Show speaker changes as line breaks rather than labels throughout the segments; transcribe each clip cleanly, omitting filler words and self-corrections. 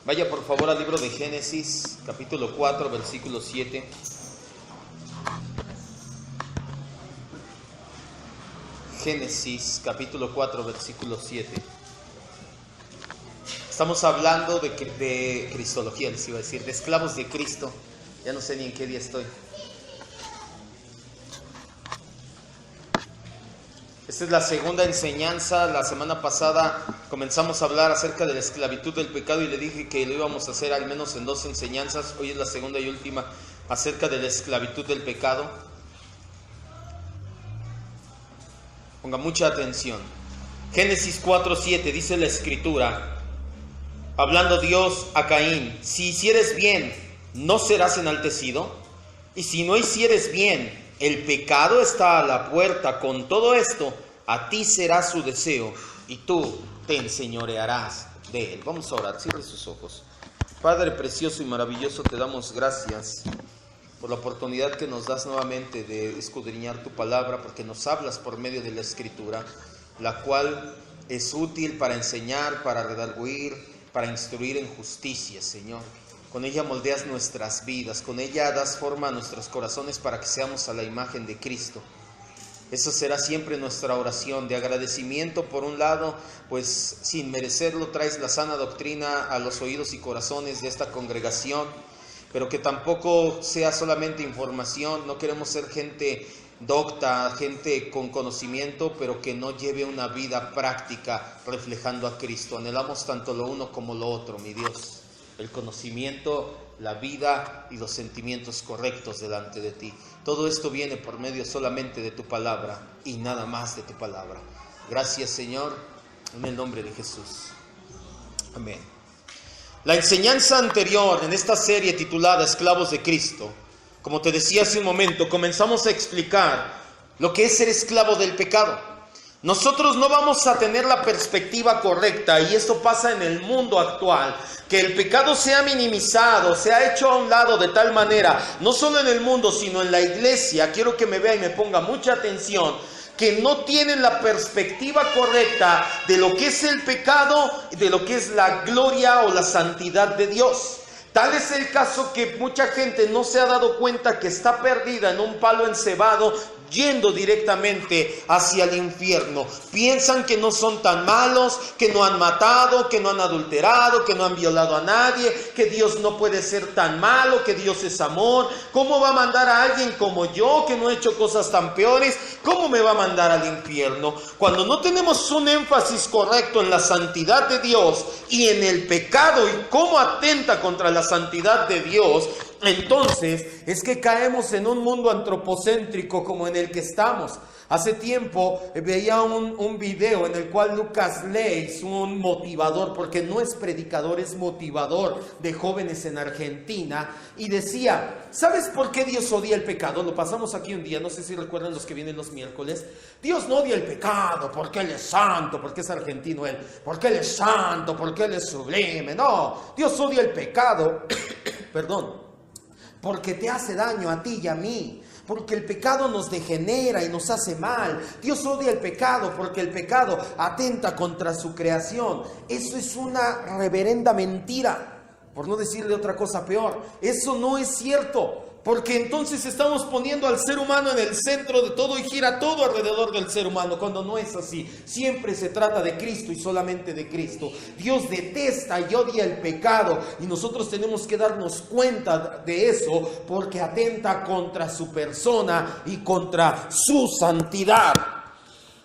Vaya por favor al libro de Génesis, capítulo 4, versículo 7. Génesis, capítulo 4, versículo 7. Estamos hablando de cristología, les iba a decir, de esclavos de Cristo. Ya no sé ni en qué día estoy. Esta es la segunda enseñanza. La semana pasada comenzamos a hablar acerca de la esclavitud del pecado y le dije que lo íbamos a hacer al menos en 2 enseñanzas. Hoy es la segunda y última acerca de la esclavitud del pecado. Ponga mucha atención. Génesis 4:7 dice la Escritura, hablando Dios a Caín: si hicieres bien, ¿no serás enaltecido? Y si no hicieres bien, el pecado está a la puerta. Con todo esto, a ti será su deseo y tú te enseñorearás de él. Vamos a orar, cierre sus ojos. Padre precioso y maravilloso, te damos gracias por la oportunidad que nos das nuevamente de escudriñar tu palabra, porque nos hablas por medio de la Escritura, la cual es útil para enseñar, para redarguir, para instruir en justicia, Señor. Con ella moldeas nuestras vidas, con ella das forma a nuestros corazones para que seamos a la imagen de Cristo. Eso será siempre nuestra oración de agradecimiento. Por un lado, pues sin merecerlo traes la sana doctrina a los oídos y corazones de esta congregación, pero que tampoco sea solamente información. No queremos ser gente docta, gente con conocimiento, pero que no lleve una vida práctica reflejando a Cristo. Anhelamos tanto lo uno como lo otro, mi Dios. El conocimiento, la vida y los sentimientos correctos delante de ti. Todo esto viene por medio solamente de tu palabra y nada más de tu palabra. Gracias, Señor, en el nombre de Jesús. Amén. La enseñanza anterior en esta serie titulada Esclavos de Cristo, como te decía hace un momento, comenzamos a explicar lo que es ser esclavo del pecado. Nosotros no vamos a tener la perspectiva correcta, y esto pasa en el mundo actual, que el pecado se ha minimizado, se ha hecho a un lado de tal manera, no solo en el mundo, sino en la iglesia. Quiero que me vea y me ponga mucha atención, que no tienen la perspectiva correcta de lo que es el pecado, de lo que es la gloria o la santidad de Dios. Tal es el caso que mucha gente no se ha dado cuenta que está perdida en un palo encebado, yendo directamente hacia el infierno. Piensan que no son tan malos, que no han matado, que no han adulterado, que no han violado a nadie, que Dios no puede ser tan malo, que Dios es amor. ¿Cómo va a mandar a alguien como yo, que no he hecho cosas tan peores? ¿Cómo me va a mandar al infierno? Cuando no tenemos un énfasis correcto en la santidad de Dios y en el pecado y cómo atenta contra la santidad de Dios, entonces es que caemos en un mundo antropocéntrico como en el que estamos. Hace tiempo veía un video en el cual Lucas Leis, un motivador, porque no es predicador, es motivador de jóvenes en Argentina, y decía: ¿sabes por qué Dios odia el pecado? Lo pasamos aquí un día, no sé si recuerdan los que vienen los miércoles. Dios no odia el pecado porque Él es santo, porque es argentino Él, porque Él es santo, porque Él es sublime. No, Dios odia el pecado, perdón, porque te hace daño a ti y a mí, porque el pecado nos degenera y nos hace mal. Dios odia el pecado porque el pecado atenta contra su creación. Eso es una reverenda mentira, por no decirle otra cosa peor. Eso no es cierto, porque entonces estamos poniendo al ser humano en el centro de todo y gira todo alrededor del ser humano, cuando no es así. Siempre se trata de Cristo y solamente de Cristo. Dios detesta y odia el pecado, y nosotros tenemos que darnos cuenta de eso, porque atenta contra su persona y contra su santidad.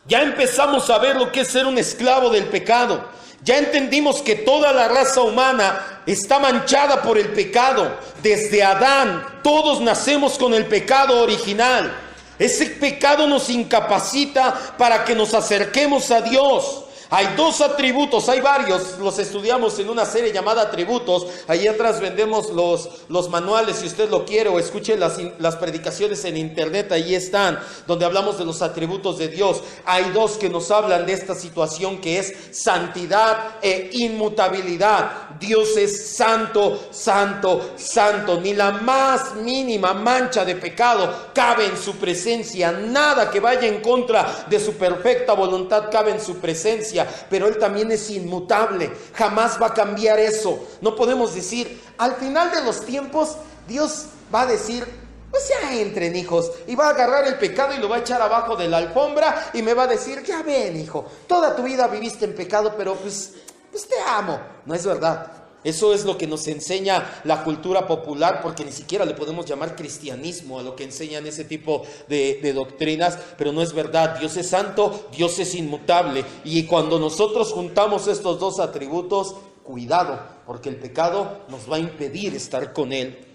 Ya empezamos a ver lo que es ser un esclavo del pecado. Ya entendimos que toda la raza humana está manchada por el pecado. Desde Adán, todos nacemos con el pecado original. Ese pecado nos incapacita para que nos acerquemos a Dios. Hay 2 atributos, hay varios, los estudiamos en una serie llamada Atributos. Ahí atrás vendemos los manuales, si usted lo quiere, o escuche las predicaciones en internet, ahí están, donde hablamos de los atributos de Dios. Hay 2 que nos hablan de esta situación, que es santidad e inmutabilidad. Dios es santo, santo, santo. Ni la más mínima mancha de pecado cabe en su presencia. Nada que vaya en contra de su perfecta voluntad cabe en su presencia. iglesia, pero Él también es inmutable, jamás va a cambiar eso. No podemos decir, al final de los tiempos, Dios va a decir, pues ya entren, hijos, y va a agarrar el pecado y lo va a echar abajo de la alfombra y me va a decir, ya ven, hijo, toda tu vida viviste en pecado, pero pues te amo. No es verdad. Eso es lo que nos enseña la cultura popular, porque ni siquiera le podemos llamar cristianismo a lo que enseñan ese tipo de doctrinas, pero no es verdad. Dios es santo, Dios es inmutable, y cuando nosotros juntamos estos dos atributos, cuidado, porque el pecado nos va a impedir estar con Él.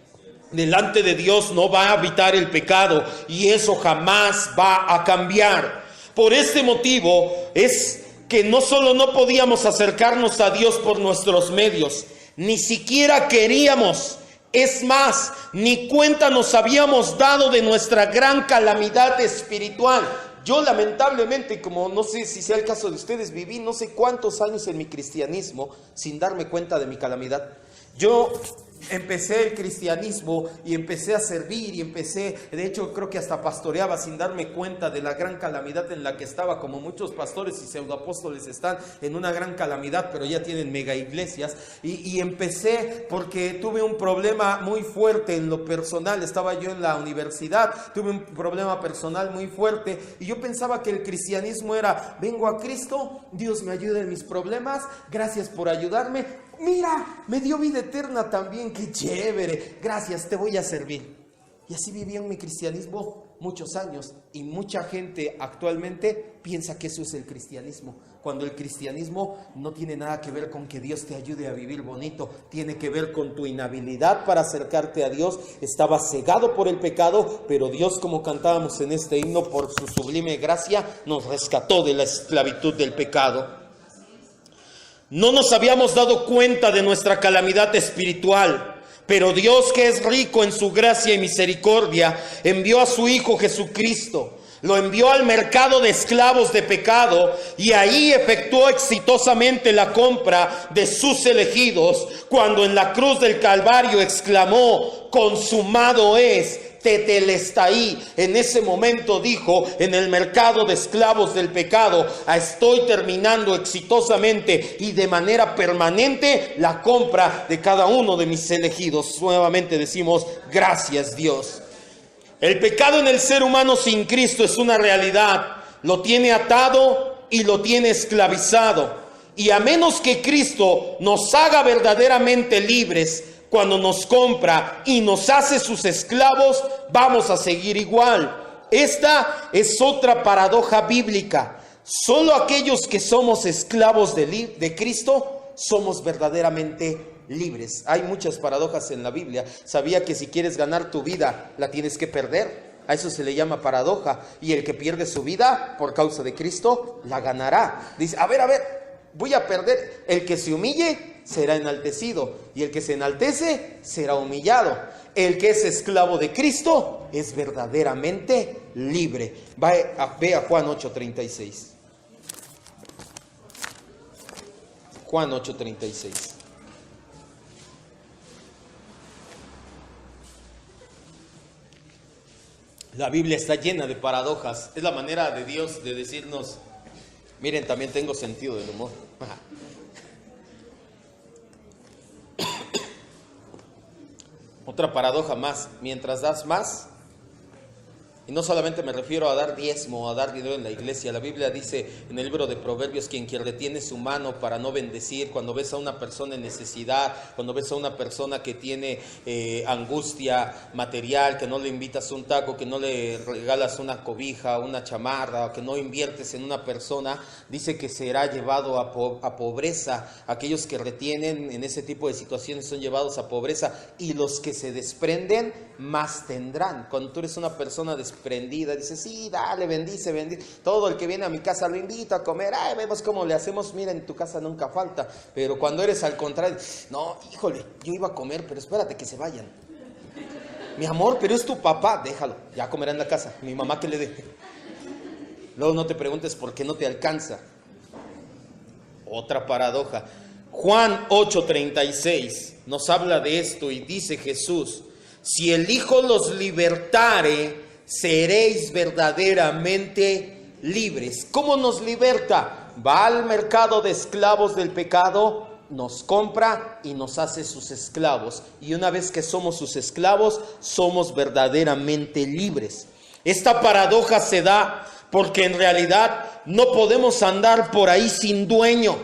Delante de Dios no va a habitar el pecado, y eso jamás va a cambiar. Por este motivo es que no solo no podíamos acercarnos a Dios por nuestros medios, ni siquiera queríamos. Es más, ni cuenta nos habíamos dado de nuestra gran calamidad espiritual. Yo lamentablemente, como no sé si sea el caso de ustedes, viví no sé cuántos años en mi cristianismo sin darme cuenta de mi calamidad. Yo empecé el cristianismo y empecé a servir y de hecho creo que hasta pastoreaba sin darme cuenta de la gran calamidad en la que estaba, como muchos pastores y pseudoapóstoles están en una gran calamidad, pero ya tienen mega iglesias, y empecé porque tuve un problema muy fuerte en lo personal. Estaba yo en la universidad, tuve un problema personal muy fuerte y yo pensaba que el cristianismo era, vengo a Cristo, Dios me ayuda en mis problemas, gracias por ayudarme. Mira, me dio vida eterna también, qué chévere, gracias, te voy a servir. Y así viví en mi cristianismo muchos años, y mucha gente actualmente piensa que eso es el cristianismo, cuando el cristianismo no tiene nada que ver con que Dios te ayude a vivir bonito, tiene que ver con tu inhabilidad para acercarte a Dios. Estaba cegado por el pecado, pero Dios, como cantábamos en este himno, por su sublime gracia, nos rescató de la esclavitud del pecado. No nos habíamos dado cuenta de nuestra calamidad espiritual, pero Dios, que es rico en su gracia y misericordia, envió a su Hijo Jesucristo. Lo envió al mercado de esclavos de pecado, y ahí efectuó exitosamente la compra de sus elegidos, cuando en la cruz del Calvario exclamó, consumado es. Tetelestai. En ese momento dijo, en el mercado de esclavos del pecado, estoy terminando exitosamente y de manera permanente la compra de cada uno de mis elegidos. Nuevamente decimos, gracias Dios. El pecado en el ser humano sin Cristo es una realidad. Lo tiene atado y lo tiene esclavizado. Y a menos que Cristo nos haga verdaderamente libres, cuando nos compra y nos hace sus esclavos, vamos a seguir igual. Esta es otra paradoja bíblica. Solo aquellos que somos esclavos de Cristo somos verdaderamente libres. Hay muchas paradojas en la Biblia. ¿Sabía que si quieres ganar tu vida, la tienes que perder? A eso se le llama paradoja. Y el que pierde su vida por causa de Cristo, la ganará. Dice, a ver, voy a perder. El que se humille será enaltecido, y el que se enaltece será humillado. El que es esclavo de Cristo es verdaderamente libre. Ve a Juan 8:36. Juan 8:36. La Biblia está llena de paradojas. Es la manera de Dios de decirnos, miren, también tengo sentido del humor. Otra paradoja más, mientras das más, y no solamente me refiero a dar diezmo o a dar dinero en la iglesia. La Biblia dice en el libro de Proverbios, quien retiene su mano para no bendecir, cuando ves a una persona en necesidad, cuando ves a una persona que tiene angustia material, que no le invitas un taco, que no le regalas una cobija, una chamarra, que no inviertes en una persona, dice que será llevado a pobreza. Aquellos que retienen en ese tipo de situaciones son llevados a pobreza, y los que se desprenden más tendrán. Cuando tú eres una persona desprendida, dices, sí, dale, bendice. Todo el que viene a mi casa lo invito a comer. Ay, vemos cómo le hacemos. Mira, en tu casa nunca falta. Pero cuando eres al contrario, no, híjole, yo iba a comer, pero espérate que se vayan. Mi amor, pero es tu papá, déjalo, ya comerá en la casa. Mi mamá que le dé. Luego no te preguntes por qué no te alcanza. Otra paradoja. Juan 8:36 nos habla de esto y dice Jesús, si el Hijo los libertare, seréis verdaderamente libres. ¿Cómo nos liberta? va al mercado de esclavos del pecado, nos compra y nos hace sus esclavos. Y una vez que somos sus esclavos, somos verdaderamente libres. Esta paradoja se da porque en realidad no podemos andar por ahí sin dueño.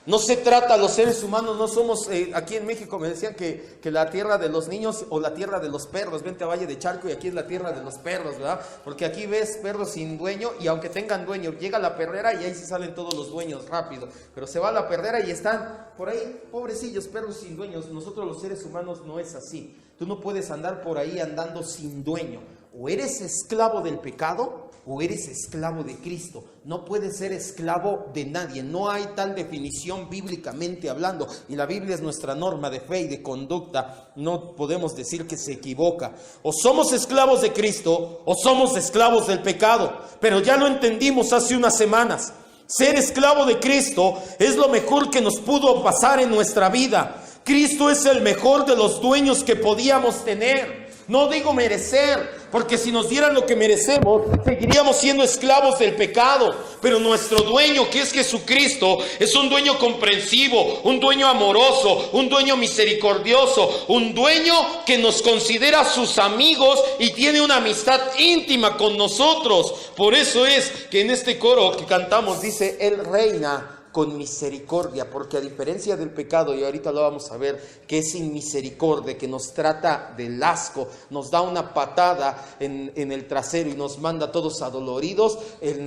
No se trata, los seres humanos no somos, aquí en México me decían que la tierra de los niños o la tierra de los perros, vente a Valle de Chalco y aquí es la tierra de los perros, ¿verdad? Porque aquí ves perros sin dueño y aunque tengan dueño, llega la perrera y ahí se salen todos los dueños rápido, pero se va la perrera y están por ahí, pobrecillos, perros sin dueños. Nosotros los seres humanos no es así. Tú no puedes andar por ahí andando sin dueño. O eres esclavo del pecado o eres esclavo de Cristo. No puedes ser esclavo de nadie. No hay tal definición bíblicamente hablando. Y la Biblia es nuestra norma de fe y de conducta. No podemos decir que se equivoca. O somos esclavos de Cristo o somos esclavos del pecado. Pero ya lo entendimos hace unas semanas. Ser esclavo de Cristo es lo mejor que nos pudo pasar en nuestra vida. Cristo es el mejor de los dueños que podíamos tener. No digo merecer, porque si nos dieran lo que merecemos, seguiríamos siendo esclavos del pecado. Pero nuestro dueño, que es Jesucristo, es un dueño comprensivo, un dueño amoroso, un dueño misericordioso, un dueño que nos considera sus amigos y tiene una amistad íntima con nosotros. Por eso es que en este coro que cantamos dice, Él reina con misericordia, porque a diferencia del pecado, y ahorita lo vamos a ver, que es sin misericordia, que nos trata del asco, nos da una patada en el trasero y nos manda todos adoloridos,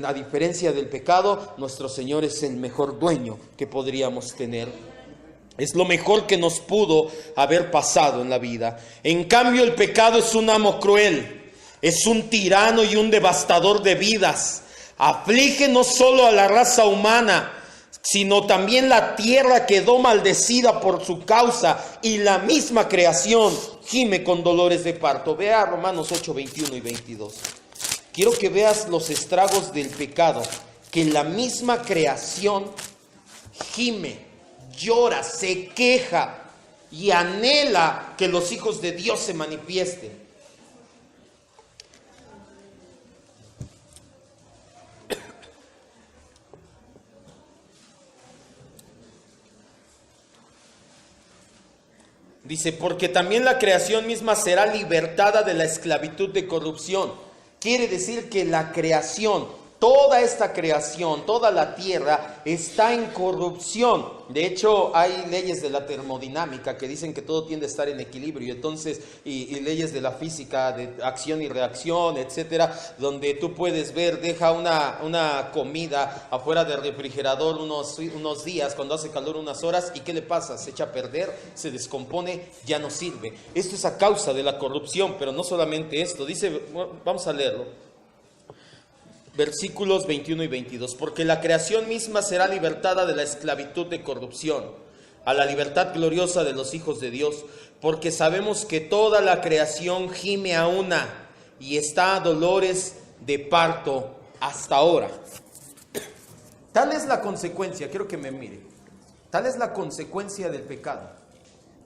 a diferencia del pecado, nuestro Señor es el mejor dueño que podríamos tener. Es lo mejor que nos pudo haber pasado en la vida. En cambio, el pecado es un amo cruel, es un tirano y un devastador de vidas. Aflige no solo a la raza humana, sino también la tierra quedó maldecida por su causa y la misma creación gime con dolores de parto. Vea Romanos 8, 21 y 22. Quiero que veas los estragos del pecado, que la misma creación gime, llora, se queja y anhela que los hijos de Dios se manifiesten. Dice, porque también la creación misma será libertada de la esclavitud de corrupción. Quiere decir que la creación, toda esta creación, toda la tierra está en corrupción. De hecho, hay leyes de la termodinámica que dicen que todo tiende a estar en equilibrio. Entonces, y leyes de la física, de acción y reacción, etcétera, donde tú puedes ver, deja una comida afuera del refrigerador unos días, cuando hace calor unas horas, ¿y qué le pasa? Se echa a perder, se descompone, ya no sirve. Esto es a causa de la corrupción, pero no solamente esto. Dice, vamos a leerlo. Versículos 21 y 22. Porque la creación misma será libertada de la esclavitud de corrupción, a la libertad gloriosa de los hijos de Dios. Porque sabemos que toda la creación gime a una y está a dolores de parto hasta ahora. Tal es la consecuencia, quiero que me mire. Tal es la consecuencia del pecado,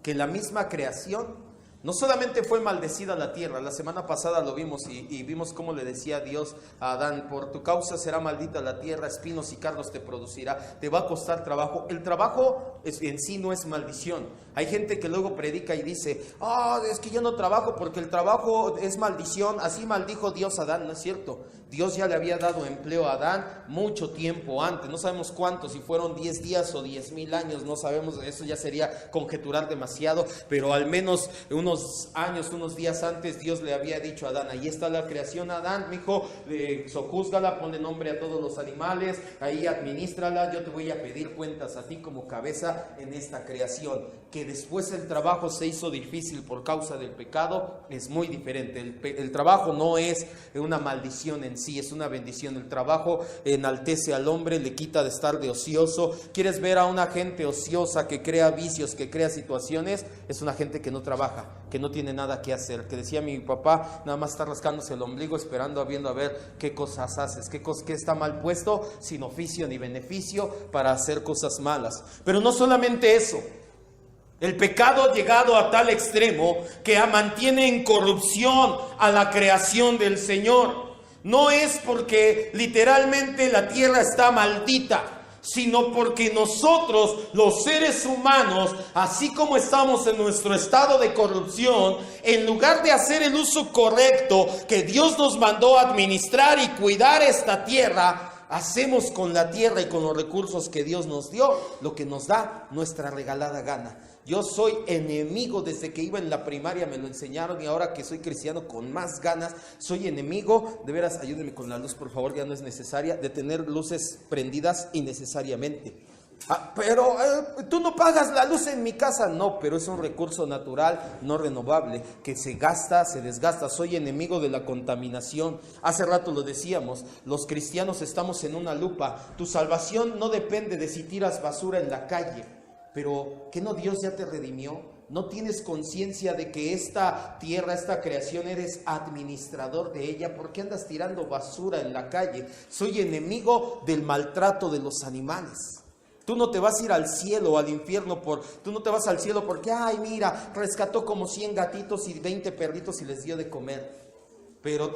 que la misma creación no solamente fue maldecida la tierra. La semana pasada lo vimos y vimos cómo le decía Dios a Adán, por tu causa será maldita la tierra, espinos y cardos te producirá, te va a costar trabajo. El trabajo en sí no es maldición. Hay gente que luego predica y dice, es que yo no trabajo porque el trabajo es maldición, así maldijo Dios a Adán. No es cierto. Dios ya le había dado empleo a Adán mucho tiempo antes, no sabemos cuánto, si fueron 10 días o 10,000 años, no sabemos, eso ya sería conjeturar demasiado, pero al menos unos años, unos días antes, Dios le había dicho a Adán, ahí está la creación, Adán, mijo, sojúzgala, ponle nombre a todos los animales, ahí administrala, yo te voy a pedir cuentas a ti como cabeza en esta creación. Que después el trabajo se hizo difícil por causa del pecado, es muy diferente. El trabajo no es una maldición en sí, es una bendición. El trabajo enaltece al hombre, le quita de estar de ocioso. ¿Quieres ver a una gente ociosa que crea vicios, que crea situaciones? Es una gente que no trabaja, que no tiene nada que hacer. Que decía mi papá, nada más está rascándose el ombligo esperando, viendo a ver qué cosas haces, qué está mal puesto, sin oficio ni beneficio para hacer cosas malas. Pero no solamente eso. El pecado ha llegado a tal extremo que mantiene en corrupción a la creación del Señor. No es porque literalmente la tierra está maldita, sino porque nosotros, los seres humanos, así como estamos en nuestro estado de corrupción, en lugar de hacer el uso correcto que Dios nos mandó a administrar y cuidar esta tierra, hacemos con la tierra y con los recursos que Dios nos dio lo que nos da nuestra regalada gana. Yo soy enemigo desde que iba en la primaria, me lo enseñaron, y ahora que soy cristiano con más ganas, soy enemigo, de veras, ayúdenme con la luz por favor, ya no es necesaria, de tener luces prendidas innecesariamente. Pero tú no pagas la luz en mi casa. No, pero es un recurso natural, no renovable, que se gasta, se desgasta. Soy enemigo de la contaminación. Hace rato lo decíamos, los cristianos estamos en una lupa. Tu salvación no depende de si tiras basura en la calle, pero ¿qué no Dios ya te redimió? ¿No tienes conciencia de que esta tierra, esta creación, eres administrador de ella? ¿Por qué andas tirando basura en la calle? Soy enemigo del maltrato de los animales. Tú no te vas a ir al cielo o al infierno tú no te vas al cielo porque, ay, mira, rescató como 100 gatitos y 20 perritos y les dio de comer.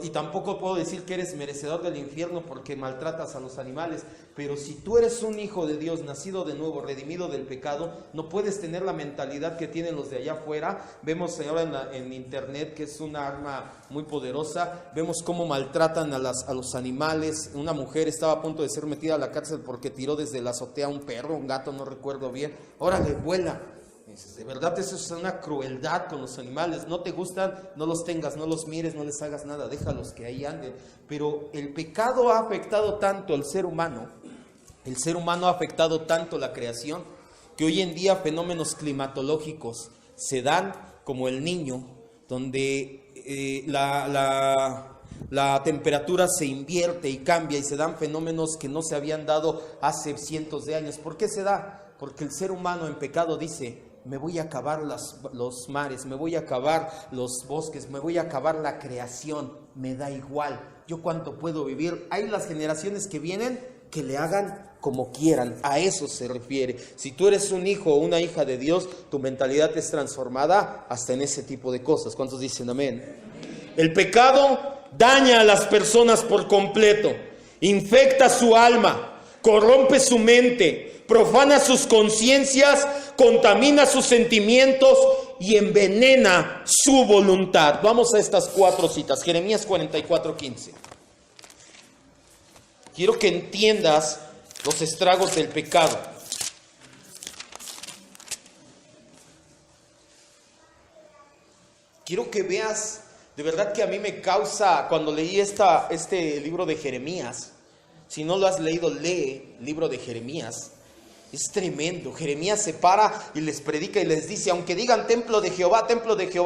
Y tampoco puedo decir que eres merecedor del infierno porque maltratas a los animales. Pero si tú eres un hijo de Dios, nacido de nuevo, redimido del pecado, no puedes tener la mentalidad que tienen los de allá afuera. Vemos ahora en internet que es una arma muy poderosa. Vemos cómo maltratan a los animales. Una mujer estaba a punto de ser metida a la cárcel porque tiró desde la azotea un perro, un gato, no recuerdo bien. Órale, vuela. De verdad, eso es una crueldad con los animales. No te gustan, no los tengas, no los mires, no les hagas nada, déjalos que ahí anden. Pero el pecado ha afectado tanto al ser humano, el ser humano ha afectado tanto la creación, que hoy en día fenómenos climatológicos se dan como el Niño, donde la temperatura se invierte y cambia, y se dan fenómenos que no se habían dado hace cientos de años. ¿Por qué se da? Porque el ser humano en pecado dice: me voy a acabar los mares, me voy a acabar los bosques, me voy a acabar la creación, me da igual, yo cuánto puedo vivir. Hay las generaciones que vienen que le hagan como quieran, a eso se refiere. Si tú eres un hijo o una hija de Dios, tu mentalidad es transformada hasta en ese tipo de cosas. ¿Cuántos dicen amén? El pecado daña a las personas por completo, infecta su alma, corrompe su mente, profana sus conciencias, contamina sus sentimientos y envenena su voluntad. Vamos a estas 4 citas. Jeremías 44:15. Quiero que entiendas los estragos del pecado. Quiero que veas, de verdad que a mí me causa, cuando leí este libro de Jeremías, si no lo has leído, lee el libro de Jeremías. Es tremendo. Jeremías se para y les predica y les dice: aunque digan templo de Jehová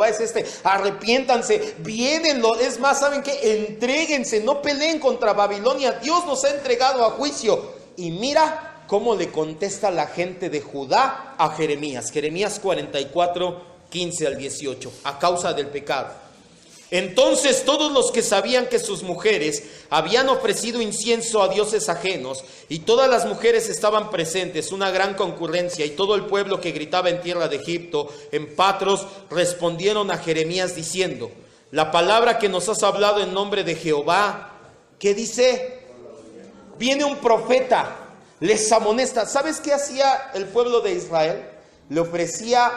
es este, arrepiéntanse, vienen, es más, ¿saben qué? Entréguense, no peleen contra Babilonia, Dios nos ha entregado a juicio. Y mira cómo le contesta la gente de Judá a Jeremías. Jeremías 44:15 al 18, a causa del pecado. Entonces todos los que sabían que sus mujeres habían ofrecido incienso a dioses ajenos, y todas las mujeres estaban presentes, una gran concurrencia, y todo el pueblo que gritaba en tierra de Egipto, en Patros, respondieron a Jeremías diciendo: la palabra que nos has hablado en nombre de Jehová, ¿qué dice? Viene un profeta, les amonesta. ¿Sabes qué hacía el pueblo de Israel? Le ofrecía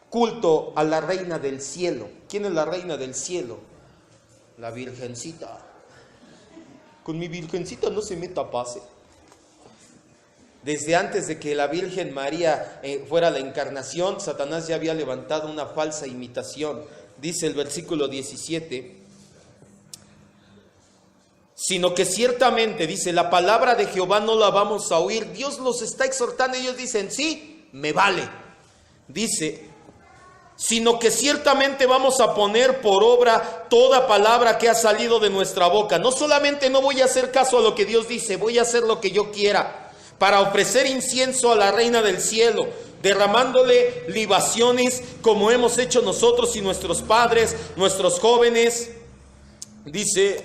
culto a la reina del cielo. ¿Quién es la reina del cielo? La virgencita. Con mi virgencita no se meta pase. Desde antes de que la Virgen María fuera la encarnación, Satanás ya había levantado una falsa imitación. Dice el versículo 17: sino que ciertamente, dice, la palabra de Jehová no la vamos a oír. Dios los está exhortando, ellos dicen: sí, me vale. Dice: sino que ciertamente vamos a poner por obra toda palabra que ha salido de nuestra boca. No solamente no voy a hacer caso a lo que Dios dice, voy a hacer lo que yo quiera, para ofrecer incienso a la reina del cielo, derramándole libaciones como hemos hecho nosotros y nuestros padres, nuestros jóvenes, dice,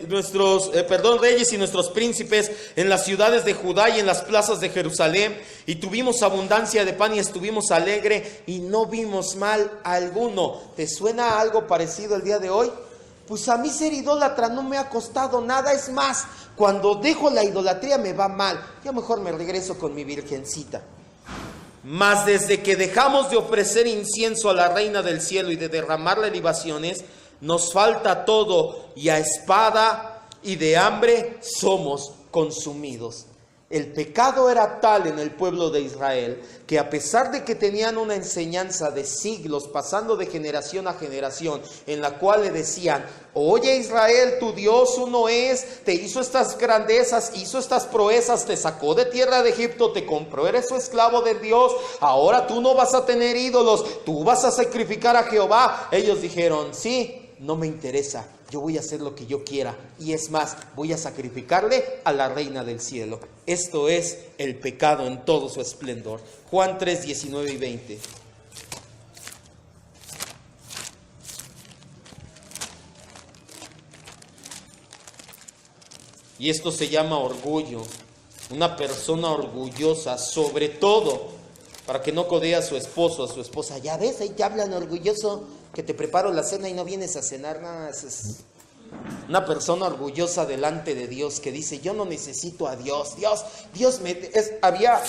reyes y nuestros príncipes en las ciudades de Judá y en las plazas de Jerusalén, y tuvimos abundancia de pan y estuvimos alegre y no vimos mal alguno. ¿Te suena algo parecido el día de hoy? Pues a mí ser idólatra no me ha costado nada. Es más, cuando dejo la idolatría me va mal. Yo mejor me regreso con mi virgencita. Mas desde que dejamos de ofrecer incienso a la reina del cielo y de derramarle libaciones, nos falta todo, y a espada y de hambre somos consumidos. El pecado era tal en el pueblo de Israel que, a pesar de que tenían una enseñanza de siglos pasando de generación a generación, en la cual le decían: oye Israel, tu Dios uno es, te hizo estas grandezas, hizo estas proezas, te sacó de tierra de Egipto, te compró, eres su esclavo de Dios, ahora tú no vas a tener ídolos, tú vas a sacrificar a Jehová. Ellos dijeron: sí, no me interesa, yo voy a hacer lo que yo quiera, y es más, voy a sacrificarle a la reina del cielo. Esto es el pecado en todo su esplendor. Juan 3, 19 y 20. Y esto se llama orgullo. Una persona orgullosa, sobre todo, para que no codee a su esposo, a su esposa. Ya ves, ahí te hablan orgulloso, que te preparo la cena y no vienes a cenar nada. Es una persona orgullosa delante de Dios, que dice: yo no necesito a Dios. Había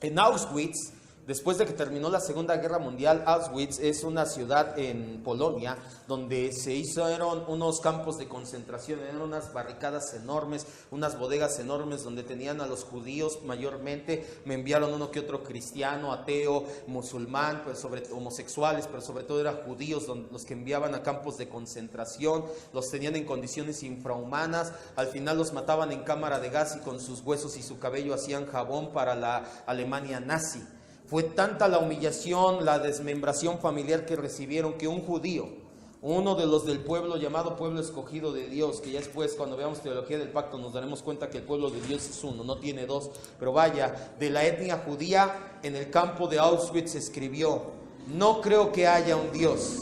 en Auschwitz, después de que terminó la Segunda Guerra Mundial, Auschwitz es una ciudad en Polonia donde se hicieron unos campos de concentración, eran unas barricadas enormes, unas bodegas enormes donde tenían a los judíos mayormente. Me enviaron uno que otro cristiano, ateo, musulmán, pues homosexuales, pero sobre todo eran judíos los que enviaban a campos de concentración. Los tenían en condiciones infrahumanas, al final los mataban en cámara de gas y con sus huesos y su cabello hacían jabón para la Alemania nazi. Fue tanta la humillación, la desmembración familiar que recibieron, que un judío, uno de los del pueblo llamado pueblo escogido de Dios, que ya después, cuando veamos teología del pacto, nos daremos cuenta que el pueblo de Dios es uno, no tiene dos, pero vaya, de la etnia judía, en el campo de Auschwitz escribió: no creo que haya un Dios,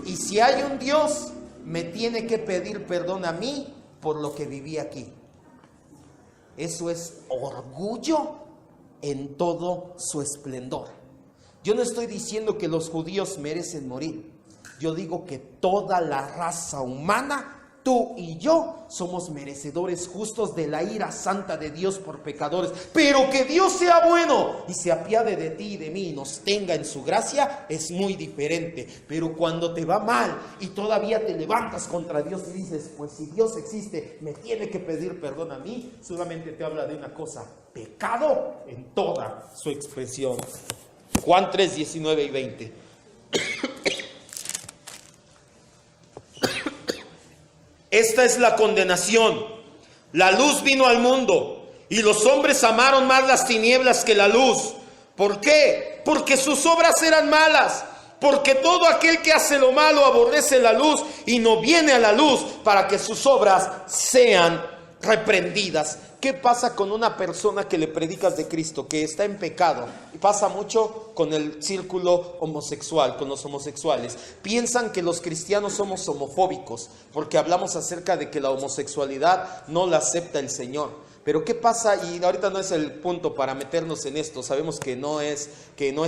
y si hay un Dios, me tiene que pedir perdón a mí por lo que viví aquí. Eso es orgullo en todo su esplendor. Yo no estoy diciendo que los judíos merecen morir. Yo digo que toda la raza humana, tú y yo, somos merecedores justos de la ira santa de Dios por pecadores. Pero que Dios sea bueno y se apiade de ti y de mí y nos tenga en su gracia es muy diferente. Pero cuando te va mal y todavía te levantas contra Dios y dices: pues si Dios existe, me tiene que pedir perdón a mí, solamente te habla de una cosa: pecado en toda su expresión. Juan 3, 19 y 20. Esta es la condenación: la luz vino al mundo, y los hombres amaron más las tinieblas que la luz. ¿Por qué? Porque sus obras eran malas. Porque todo aquel que hace lo malo aborrece la luz y no viene a la luz, para que sus obras sean reprendidas. ¿Qué pasa con una persona que le predicas de Cristo, que está en pecado? Y pasa mucho con el círculo homosexual, con los homosexuales. Piensan que los cristianos somos homofóbicos, porque hablamos acerca de que la homosexualidad no la acepta el Señor. Pero ¿qué pasa? Y ahorita no es el punto para meternos en esto. Sabemos que no es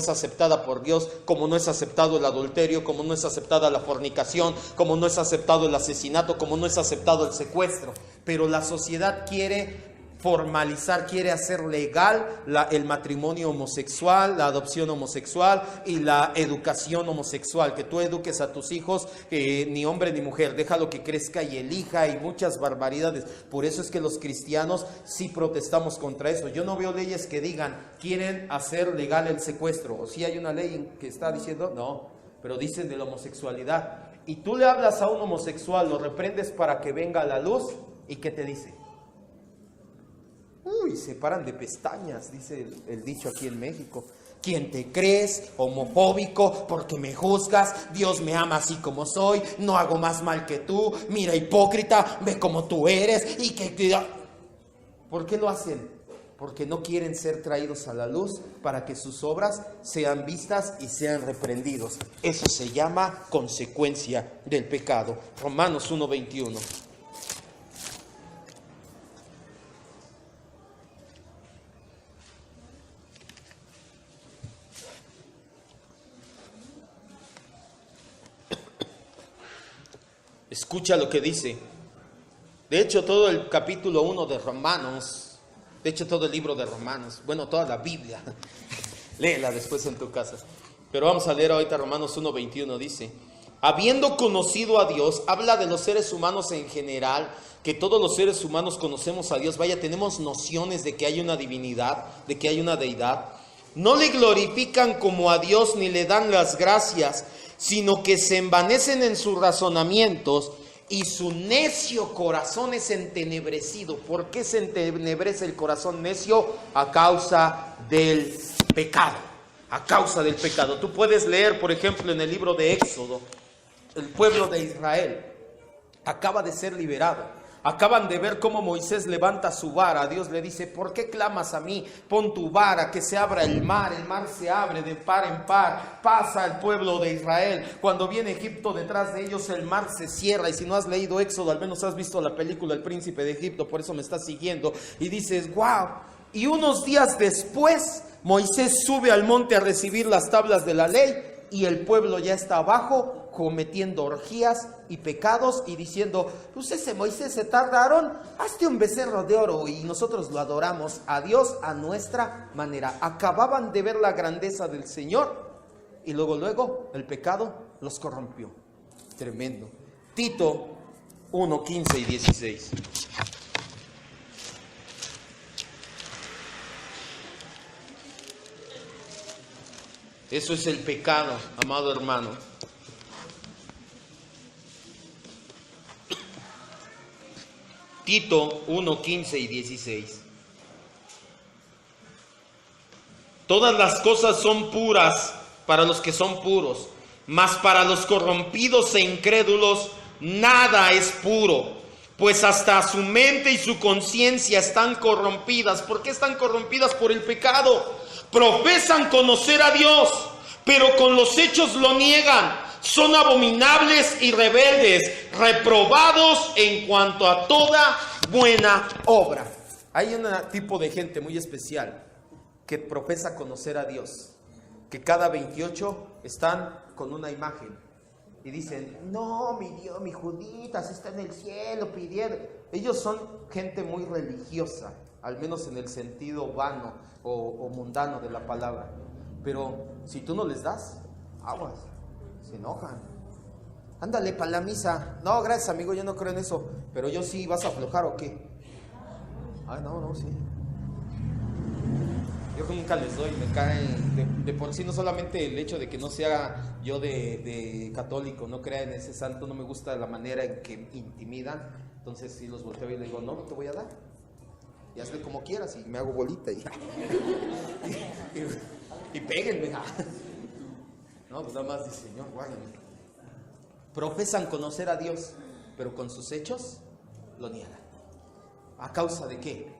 aceptada por Dios, como no es aceptado el adulterio, como no es aceptada la fornicación, como no es aceptado el asesinato, como no es aceptado el secuestro. Pero la sociedad quiere formalizar, quiere hacer legal el matrimonio homosexual, la adopción homosexual y la educación homosexual, que tú eduques a tus hijos, ni hombre ni mujer, déjalo que crezca y elija, y muchas barbaridades. Por eso es que los cristianos sí protestamos contra eso. Yo no veo leyes que digan: quieren hacer legal el secuestro, o si hay una ley que está diciendo, no, pero dicen de la homosexualidad. Y tú le hablas a un homosexual, lo reprendes para que venga a la luz, ¿y qué te dice? Uy, se paran de pestañas, dice el dicho aquí en México. ¿Quién te crees? Homofóbico, porque me juzgas. Dios me ama así como soy, no hago más mal que tú. Mira, hipócrita, ve como tú eres. ¿Por qué lo hacen? Porque no quieren ser traídos a la luz para que sus obras sean vistas y sean reprendidos. Eso se llama consecuencia del pecado. Romanos 1:21. Escucha lo que dice. De hecho, todo el capítulo 1 de Romanos, de hecho todo el libro de Romanos, bueno, toda la Biblia, léela después en tu casa. Pero vamos a leer ahorita Romanos 1:21, dice: habiendo conocido a Dios, habla de los seres humanos en general, que todos los seres humanos conocemos a Dios, vaya, tenemos nociones de que hay una divinidad, de que hay una deidad. No le glorifican como a Dios ni le dan las gracias, sino que se envanecen en sus razonamientos y su necio corazón es entenebrecido. ¿Por qué se entenebrece el corazón necio? A causa del pecado. A causa del pecado. Tú puedes leer, por ejemplo, en el libro de Éxodo, el pueblo de Israel acaba de ser liberado. Acaban de ver cómo Moisés levanta su vara. Dios le dice: ¿por qué clamas a mí? Pon tu vara, que se abra el mar se abre de par en par. Pasa el pueblo de Israel. Cuando viene Egipto detrás de ellos, el mar se cierra. Y si no has leído Éxodo, al menos has visto la película El Príncipe de Egipto, por eso me estás siguiendo. Y dices: wow. Y unos días después, Moisés sube al monte a recibir las tablas de la ley, y el pueblo ya está abajo cometiendo orgías y pecados y diciendo: pues ese Moisés se tardaron, hazte un becerro de oro y nosotros lo adoramos a Dios a nuestra manera. Acababan de ver la grandeza del Señor y luego el pecado los corrompió. Tremendo. Tito 1:15 y 16. Eso es el pecado, amado hermano. Tito 1:15 y 16. Todas las cosas son puras para los que son puros, mas para los corrompidos e incrédulos nada es puro, pues hasta su mente y su conciencia están corrompidas. ¿Por qué están corrompidas? Por el pecado. Profesan conocer a Dios, pero con los hechos lo niegan. Son abominables y rebeldes, reprobados en cuanto a toda buena obra. Hay un tipo de gente muy especial que profesa conocer a Dios, que cada 28 están con una imagen y dicen: no, mi Dios, mi Juditas está en el cielo pidiendo. Ellos son gente muy religiosa, al menos en el sentido vano o mundano de la palabra. Pero si tú no les das, aguas, se enojan. Ándale para la misa. No, gracias amigo, yo no creo en eso. Pero yo sí. ¿Vas a aflojar o qué? Ay, no, sí. Yo nunca les doy, me caen de por sí. No solamente el hecho de que no sea yo de católico, no crea en ese santo, no me gusta la manera en que intimidan. Entonces sí los volteo y le digo: no te voy a dar, y hazle como quieras, y me hago bolita y péguenme. No, pues nada más dice: Señor, guárdenme. Profesan conocer a Dios, pero con sus hechos lo niegan. ¿A causa de qué?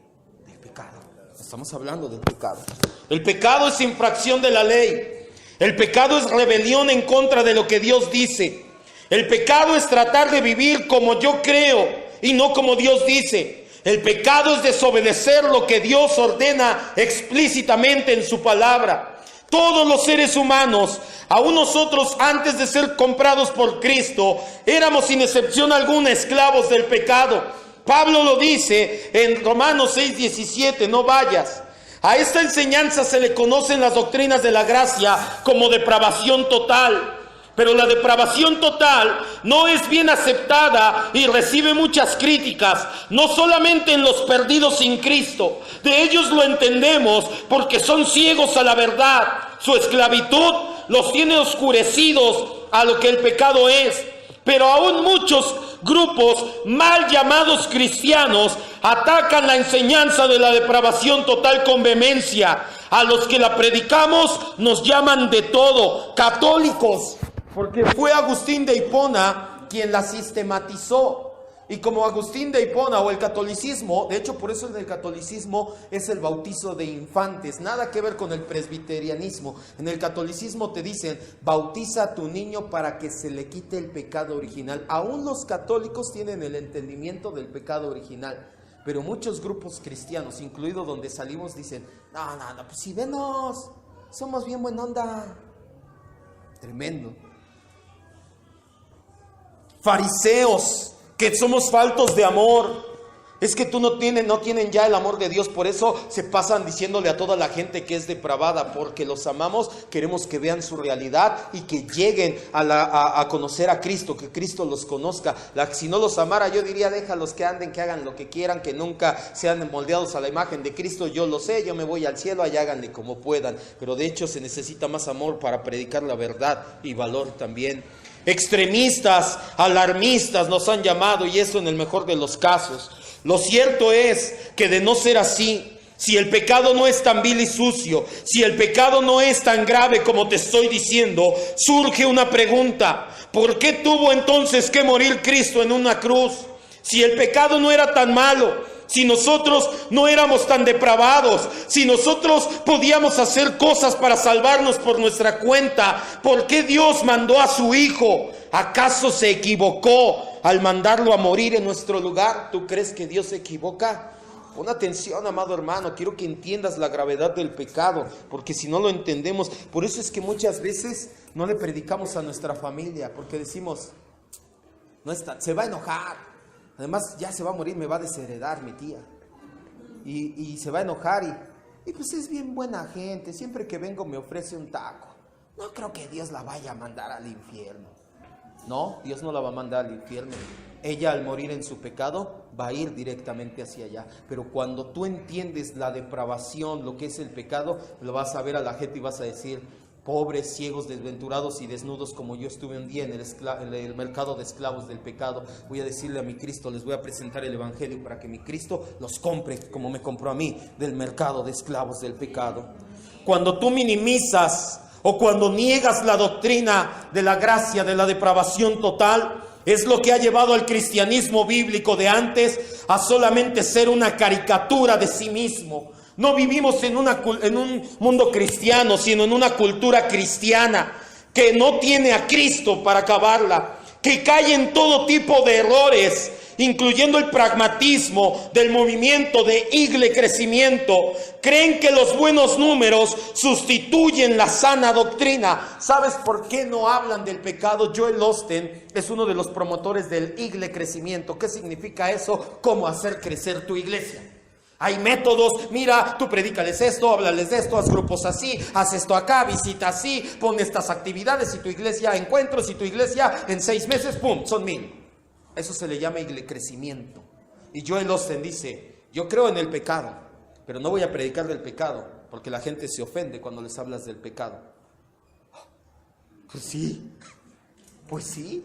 Del pecado. Estamos hablando del pecado. El pecado es infracción de la ley. El pecado es rebelión en contra de lo que Dios dice. El pecado es tratar de vivir como yo creo y no como Dios dice. El pecado es desobedecer lo que Dios ordena explícitamente en su palabra. Todos los seres humanos, aún nosotros antes de ser comprados por Cristo, éramos sin excepción alguna esclavos del pecado. Pablo lo dice en Romanos 6:17, no vayas. A esta enseñanza se le conocen las doctrinas de la gracia como depravación total. Pero la depravación total no es bien aceptada y recibe muchas críticas, no solamente en los perdidos sin Cristo. De ellos lo entendemos porque son ciegos a la verdad. Su esclavitud los tiene oscurecidos a lo que el pecado es. Pero aún muchos grupos mal llamados cristianos atacan la enseñanza de la depravación total con vehemencia. A los que la predicamos nos llaman de todo, católicos, porque fue Agustín de Hipona quien la sistematizó. Y como Agustín de Hipona o el catolicismo, de hecho por eso en el catolicismo es el bautizo de infantes, nada que ver con el presbiterianismo. En el catolicismo te dicen: bautiza a tu niño para que se le quite el pecado original. Aún los católicos tienen el entendimiento del pecado original, pero muchos grupos cristianos, incluido donde salimos, dicen: no, pues si venos, somos bien buena onda. Tremendo. fariseos, que somos faltos de amor. Es que no tienen ya el amor de Dios, por eso se pasan diciéndole a toda la gente que es depravada, porque los amamos, queremos que vean su realidad y que lleguen a conocer a Cristo, que Cristo los conozca. Si no los amara, yo diría, déjalos que anden, que hagan lo que quieran, que nunca sean moldeados a la imagen de Cristo. Yo lo sé, yo me voy al cielo, allá háganle como puedan, pero de hecho se necesita más amor para predicar la verdad y valor también. Extremistas, alarmistas nos han llamado, y eso en el mejor de los casos. Lo cierto es que de no ser así, si el pecado no es tan vil y sucio, si el pecado no es tan grave como te estoy diciendo, surge una pregunta: ¿por qué tuvo entonces que morir Cristo en una cruz? Si el pecado no era tan malo, si nosotros no éramos tan depravados, si nosotros podíamos hacer cosas para salvarnos por nuestra cuenta, ¿por qué Dios mandó a su Hijo? ¿Acaso se equivocó al mandarlo a morir en nuestro lugar? ¿Tú crees que Dios se equivoca? Pon atención, amado hermano, quiero que entiendas la gravedad del pecado, porque si no lo entendemos, por eso es que muchas veces no le predicamos a nuestra familia, porque decimos, no está, se va a enojar, además ya se va a morir, me va a desheredar mi tía, y se va a enojar, y pues es bien buena gente, siempre que vengo me ofrece un taco. No creo que Dios la vaya a mandar al infierno. No, Dios no la va a mandar al infierno. Ella, al morir en su pecado, va a ir directamente hacia allá. Pero cuando tú entiendes la depravación, lo que es el pecado, lo vas a ver a la gente y vas a decir: pobres, ciegos, desventurados y desnudos como yo estuve un día en el mercado de esclavos del pecado. Voy a decirle a mi Cristo, les voy a presentar el evangelio para que mi Cristo los compre como me compró a mí del mercado de esclavos del pecado. Cuando tú minimizas o cuando niegas la doctrina de la gracia, de la depravación total, es lo que ha llevado al cristianismo bíblico de antes a solamente ser una caricatura de sí mismo. No vivimos en un mundo cristiano, sino en una cultura cristiana que no tiene a Cristo para acabarla, que cae en todo tipo de errores, incluyendo el pragmatismo del movimiento de Igle Crecimiento. Creen que los buenos números sustituyen la sana doctrina. ¿Sabes por qué no hablan del pecado? Joel Osteen es uno de los promotores del Igle Crecimiento. ¿Qué significa eso? ¿Cómo hacer crecer tu iglesia? Hay métodos, mira, tú predícales esto, háblales de esto, haz grupos así, haz esto acá, visita así, pon estas actividades y tu iglesia, encuentros y tu iglesia en 6 meses, ¡pum!, son 1000. Eso se le llama crecimiento. Y Joel Osteen dice: yo creo en el pecado, pero no voy a predicar del pecado, porque la gente se ofende cuando les hablas del pecado. Pues sí.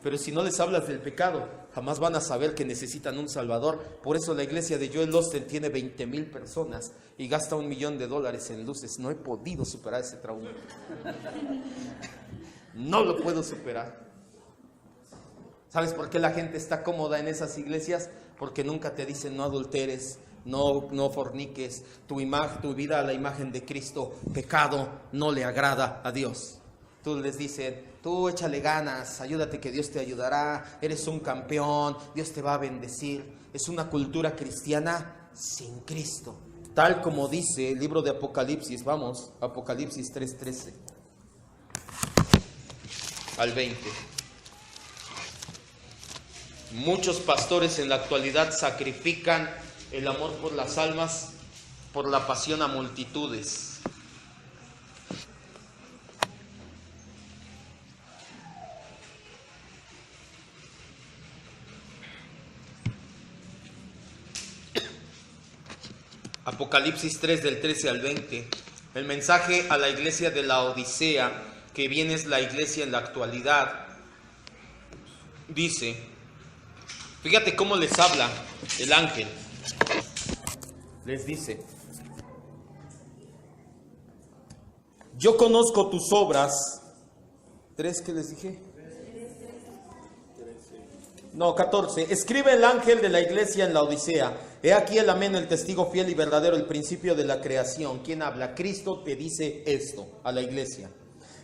Pero si no les hablas del pecado, jamás van a saber que necesitan un Salvador. Por eso la iglesia de Joel Osteen tiene 20,000 personas y gasta $1 millón en luces. No he podido superar ese trauma. No lo puedo superar. ¿Sabes por qué la gente está cómoda en esas iglesias? Porque nunca te dicen: no adulteres, no forniques, tu vida a la imagen de Cristo. Pecado no le agrada a Dios. Tú les dices: tú échale ganas, ayúdate que Dios te ayudará, eres un campeón, Dios te va a bendecir. Es una cultura cristiana sin Cristo, tal como dice el libro de Apocalipsis. Vamos, Apocalipsis 3:13 al 20. Muchos pastores en la actualidad sacrifican el amor por las almas por la pasión a multitudes. Apocalipsis 3 del 13 al 20. El mensaje a la iglesia de la Odisea, que bien es la iglesia en la actualidad, dice: fíjate cómo les habla el ángel. Les dice: yo conozco tus obras. 3, ¿qué les dije? 14. Escribe el ángel de la iglesia en la Odisea: he aquí el amén, el testigo fiel y verdadero, el principio de la creación. ¿Quién habla? Cristo te dice esto a la iglesia.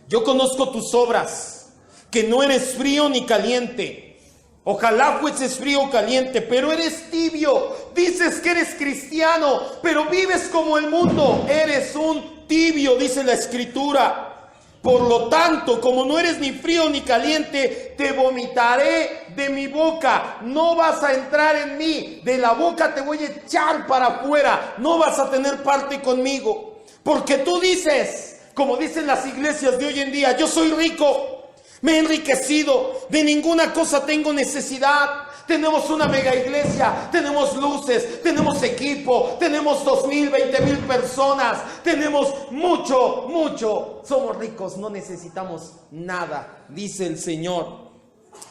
Yo conozco tus obras, que no eres frío ni caliente. Ojalá fueses frío o caliente, pero eres tibio. Dices que eres cristiano, pero vives como el mundo. Eres un tibio, dice la Escritura.
Por lo tanto, como no eres ni frío ni caliente, te vomitaré de mi boca. No vas a entrar en mí. De la boca te voy a echar para afuera. No vas a tener parte conmigo. Porque tú dices, como dicen las iglesias de hoy en día, yo soy rico, me he enriquecido, de ninguna cosa tengo necesidad. Tenemos una mega iglesia, tenemos luces, tenemos equipo, tenemos 2,000, 20,000 personas, tenemos mucho, somos ricos, no necesitamos nada, dice el Señor.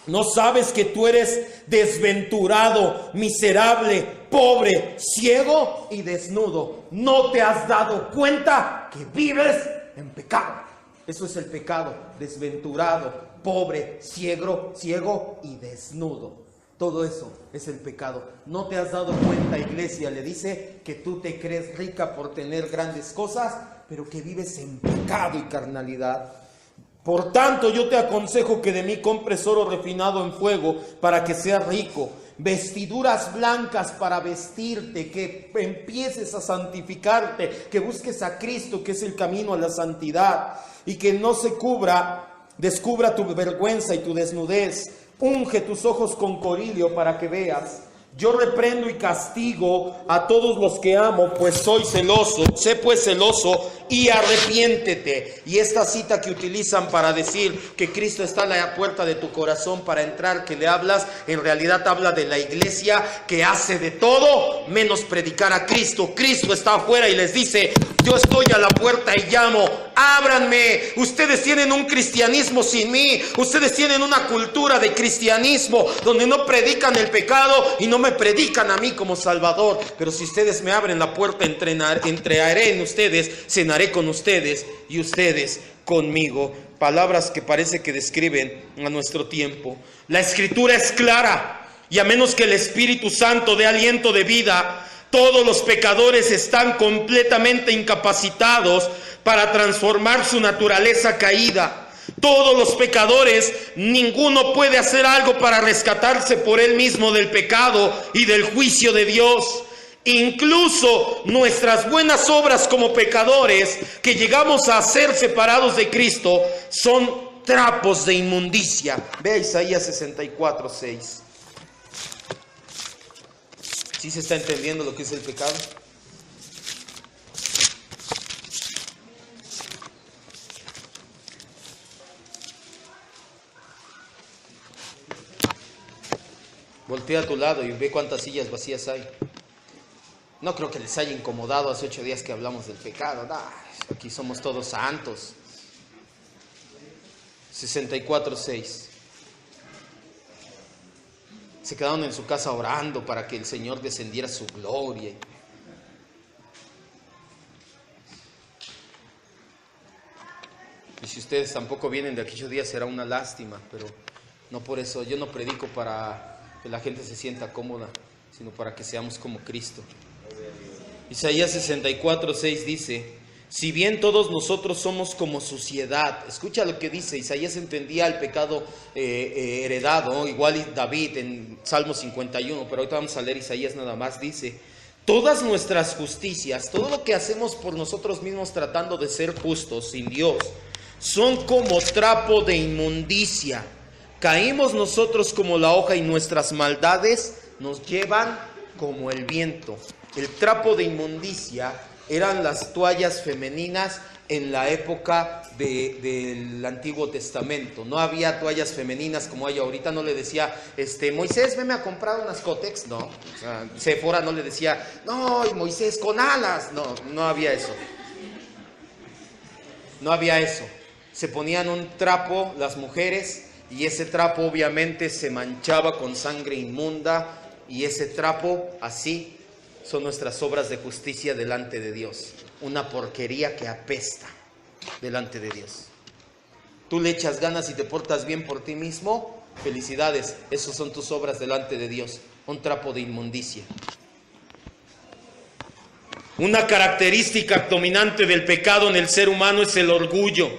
¿No sabes que tú eres desventurado, miserable, pobre, ciego y desnudo? ¿No te has dado cuenta que vives en pecado? Eso es el pecado, desventurado, pobre, ciego y desnudo. Todo eso es el pecado. ¿No te has dado cuenta, iglesia? Le dice que tú te crees rica por tener grandes cosas, pero que vives en pecado y carnalidad. Por tanto, yo te aconsejo que de mí compres oro refinado en fuego para que seas rico, vestiduras blancas para vestirte, que empieces a santificarte, que busques a Cristo, que es el camino a la santidad, y que no descubra tu vergüenza y tu desnudez. Unge tus ojos con colirio para que veas. Yo reprendo y castigo a todos los que amo, pues soy celoso. Sé pues celoso y arrepiéntete. Y esta cita que utilizan para decir que Cristo está a la puerta de tu corazón para entrar, que le hablas, en realidad habla de la iglesia que hace de todo menos predicar a Cristo. Cristo está afuera y les dice, yo estoy a la puerta y llamo, ábranme. Ustedes tienen un cristianismo sin mí. Ustedes tienen una cultura de cristianismo donde no predican el pecado y no me predican a mí como Salvador. Pero si ustedes me abren la puerta, entraré en ustedes, cenaré con ustedes y ustedes conmigo. Palabras que parece que describen a nuestro tiempo. La Escritura es clara, y a menos que el Espíritu Santo dé aliento de vida, todos los pecadores están completamente incapacitados para transformar su naturaleza caída. Todos los pecadores, ninguno puede hacer algo para rescatarse por él mismo del pecado y del juicio de Dios. Incluso nuestras buenas obras como pecadores que llegamos a ser separados de Cristo son trapos de inmundicia. Vea Isaías 64:6. ¿Sí se está entendiendo lo que es el pecado? Voltea a tu lado y ve cuántas sillas vacías hay. No creo que les haya incomodado hace 8 días que hablamos del pecado. Aquí somos todos santos. 64:6. Se quedaron en su casa orando para que el Señor descendiera su gloria. Y si ustedes tampoco vienen de aquí 8 días será una lástima, pero no por eso. Yo no predico para que la gente se sienta cómoda, sino para que seamos como Cristo. Isaías 64:6 dice, si bien todos nosotros somos como suciedad. Escucha lo que dice. Isaías entendía el pecado heredado, igual David en Salmo 51, pero ahorita vamos a leer Isaías nada más. Dice, todas nuestras justicias, todo lo que hacemos por nosotros mismos tratando de ser justos sin Dios, son como trapo de inmundicia. Caímos nosotros como la hoja y nuestras maldades nos llevan como el viento. El trapo de inmundicia eran las toallas femeninas en la época del Antiguo Testamento. No había toallas femeninas como hay ahorita. No le decía, Moisés, veme a comprar unas Kotex. No, o sea, Sephora no le decía, no, Moisés, con alas. No, no había eso. No había eso. Se ponían un trapo las mujeres y ese trapo obviamente se manchaba con sangre inmunda, y ese trapo así son nuestras obras de justicia delante de Dios. Una porquería que apesta delante de Dios. Tú le echas ganas y te portas bien por ti mismo. Felicidades, esas son tus obras delante de Dios. Un trapo de inmundicia. Una característica dominante del pecado en el ser humano es el orgullo.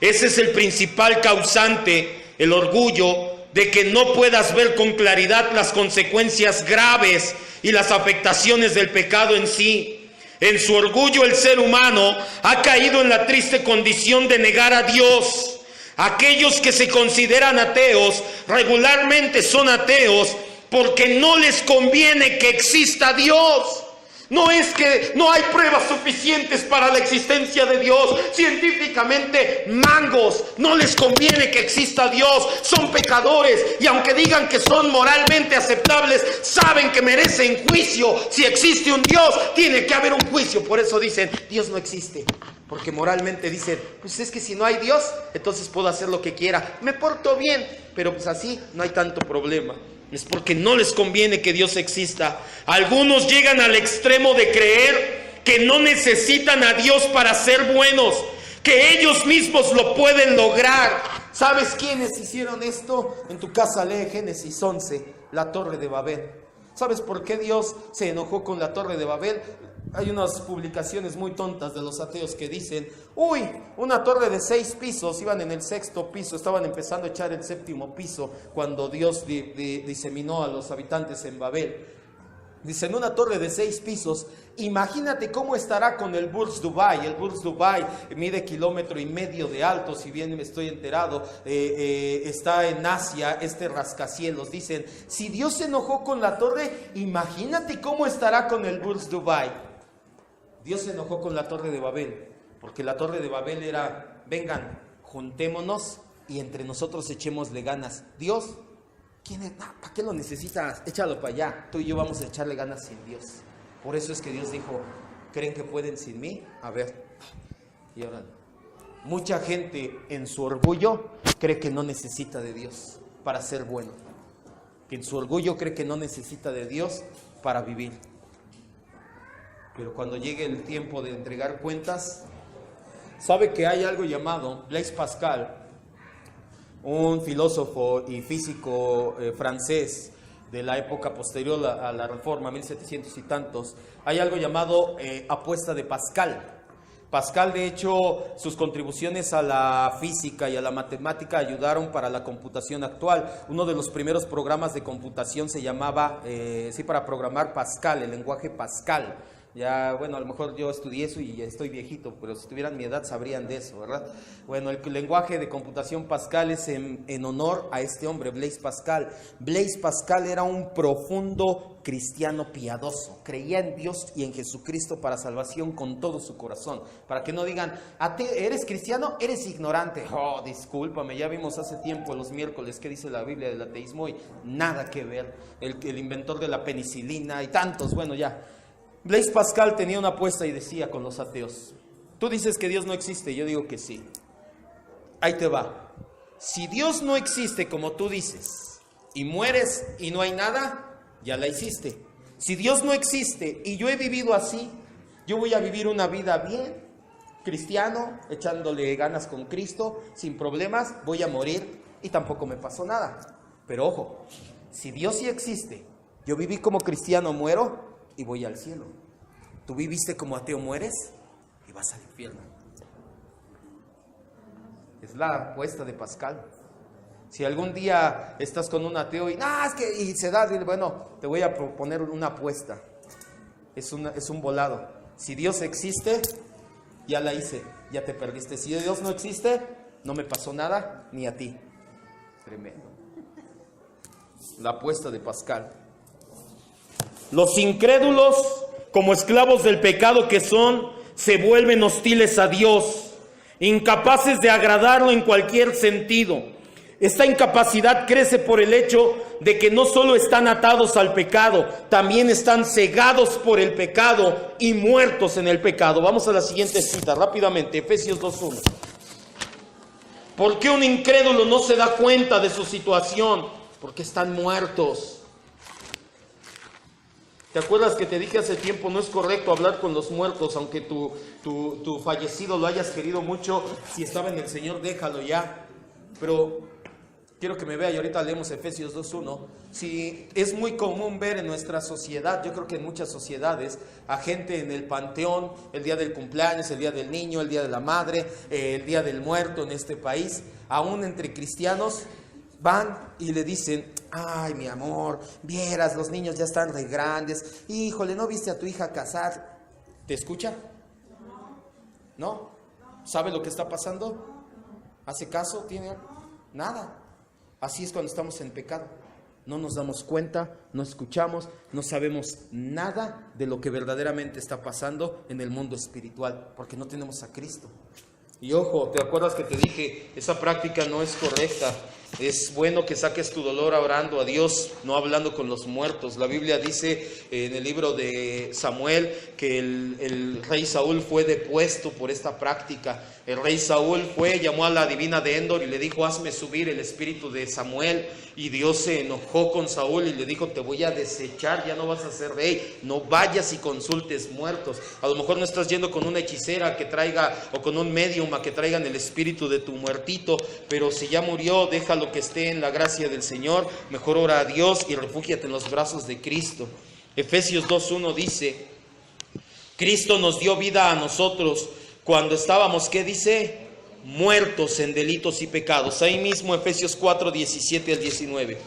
Ese es el principal causante, el orgullo, de que no puedas ver con claridad las consecuencias graves y las afectaciones del pecado en sí. En su orgullo el ser humano ha caído en la triste condición de negar a Dios. Aquellos que se consideran ateos regularmente son ateos porque no les conviene que exista Dios. No es que no hay pruebas suficientes para la existencia de Dios. Científicamente, mangos, no les conviene que exista Dios. Son pecadores y aunque digan que son moralmente aceptables, saben que merecen juicio. Si existe un Dios, tiene que haber un juicio. Por eso dicen, Dios no existe. Porque moralmente dicen, pues es que si no hay Dios, entonces puedo hacer lo que quiera. Me porto bien, pero pues así no hay tanto problema. Es porque no les conviene que Dios exista. Algunos llegan al extremo de creer que no necesitan a Dios para ser buenos, que ellos mismos lo pueden lograr. ¿Sabes quiénes hicieron esto? En tu casa lee Génesis 11, la Torre de Babel. ¿Sabes por qué Dios se enojó con la Torre de Babel? Hay unas publicaciones muy tontas de los ateos que dicen, uy, una torre de 6 pisos, iban en el 6º piso, estaban empezando a echar el 7º piso cuando Dios diseminó a los habitantes en Babel. Dicen, una torre de 6 pisos, imagínate cómo estará con el Burj Dubai. El Burj Dubai mide 1,5 kilómetros de alto, si bien me estoy enterado, está en Asia, este rascacielos. Dicen, si Dios se enojó con la torre, imagínate cómo estará con el Burj Dubai. Dios se enojó con la Torre de Babel, porque la Torre de Babel era, vengan, juntémonos y entre nosotros echémosle ganas. Dios, ¿quién es? No, ¿para qué lo necesitas? Échalo para allá. Tú y yo vamos a echarle ganas sin Dios. Por eso es que Dios dijo, ¿creen que pueden sin mí? A ver. Y ahora, mucha gente en su orgullo cree que no necesita de Dios para ser bueno. En su orgullo cree que no necesita de Dios para vivir. Pero cuando llegue el tiempo de entregar cuentas, sabe que hay algo llamado Blaise Pascal, un filósofo y físico francés de la época posterior a la Reforma, 1700 y tantos. Hay algo llamado apuesta de Pascal. Pascal, de hecho, sus contribuciones a la física y a la matemática ayudaron para la computación actual. Uno de los primeros programas de computación se llamaba, para programar Pascal, el lenguaje Pascal. Ya, bueno, a lo mejor yo estudié eso y estoy viejito, pero si tuvieran mi edad sabrían de eso, ¿verdad? Bueno, el lenguaje de computación Pascal es en honor a este hombre, Blaise Pascal. Blaise Pascal era un profundo cristiano piadoso, creía en Dios y en Jesucristo para salvación con todo su corazón. Para que no digan, ¿eres cristiano? Eres ignorante. Oh, discúlpame, ya vimos hace tiempo los miércoles qué dice la Biblia del ateísmo y nada que ver. El inventor de la penicilina y tantos, bueno, ya. Blaise Pascal tenía una apuesta y decía con los ateos, tú dices que Dios no existe, yo digo que sí. Ahí te va. Si Dios no existe como tú dices y mueres y no hay nada, ya la hiciste. Si Dios no existe y yo he vivido así, yo voy a vivir una vida bien, cristiano, echándole ganas con Cristo, sin problemas, voy a morir y tampoco me pasó nada. Pero ojo, si Dios sí existe, yo viví como cristiano, muero y voy al cielo. Tú viviste como ateo, mueres y vas al infierno. Es la apuesta de Pascal. Si algún día estás con un ateo y se da, dile, bueno, te voy a proponer una apuesta. Es un volado. Si Dios existe, ya la hice, ya te perdiste. Si Dios no existe, no me pasó nada, ni a ti. Tremendo. La apuesta de Pascal. Los incrédulos, como esclavos del pecado que son, se vuelven hostiles a Dios, incapaces de agradarlo en cualquier sentido. Esta incapacidad crece por el hecho de que no solo están atados al pecado, también están cegados por el pecado y muertos en el pecado. Vamos a la siguiente cita rápidamente, Efesios 2:1. ¿Por qué un incrédulo no se da cuenta de su situación? Porque están muertos. ¿Te acuerdas que te dije hace tiempo, no es correcto hablar con los muertos, aunque tu fallecido lo hayas querido mucho? Si estaba en el Señor, déjalo ya. Pero quiero que me vea y ahorita leemos Efesios 2:1. Si es muy común ver en nuestra sociedad, yo creo que en muchas sociedades, a gente en el panteón, el día del cumpleaños, el día del niño, el día de la madre, el día del muerto en este país, aún entre cristianos, van y le dicen, ay, mi amor, vieras, los niños ya están re grandes, híjole, ¿no viste a tu hija casar? ¿Te escucha? ¿No? ¿Sabe lo que está pasando? ¿Hace caso? ¿Tiene nada? Así es cuando estamos en pecado. No nos damos cuenta, no escuchamos, no sabemos nada de lo que verdaderamente está pasando en el mundo espiritual, porque no tenemos a Cristo. Y ojo, ¿te acuerdas que te dije? Esa práctica no es correcta. Es bueno que saques tu dolor orando a Dios, no hablando con los muertos. La Biblia dice en el libro de Samuel que el rey Saúl fue depuesto por esta práctica. El rey Saúl llamó a la adivina de Endor y le dijo: hazme subir el espíritu de Samuel. Y Dios se enojó con Saúl y le dijo: te voy a desechar, ya no vas a ser rey, no vayas y consultes muertos. A lo mejor no estás yendo con una hechicera que traiga, o con un medium a que traigan el espíritu de tu muertito, pero si ya murió, déjalo que esté en la gracia del Señor. Mejor ora a Dios y refúgiate en los brazos de Cristo. Efesios 2:1 dice: Cristo nos dio vida a nosotros cuando estábamos, ¿qué dice? Muertos en delitos y pecados. Ahí mismo Efesios 4:17 al 19.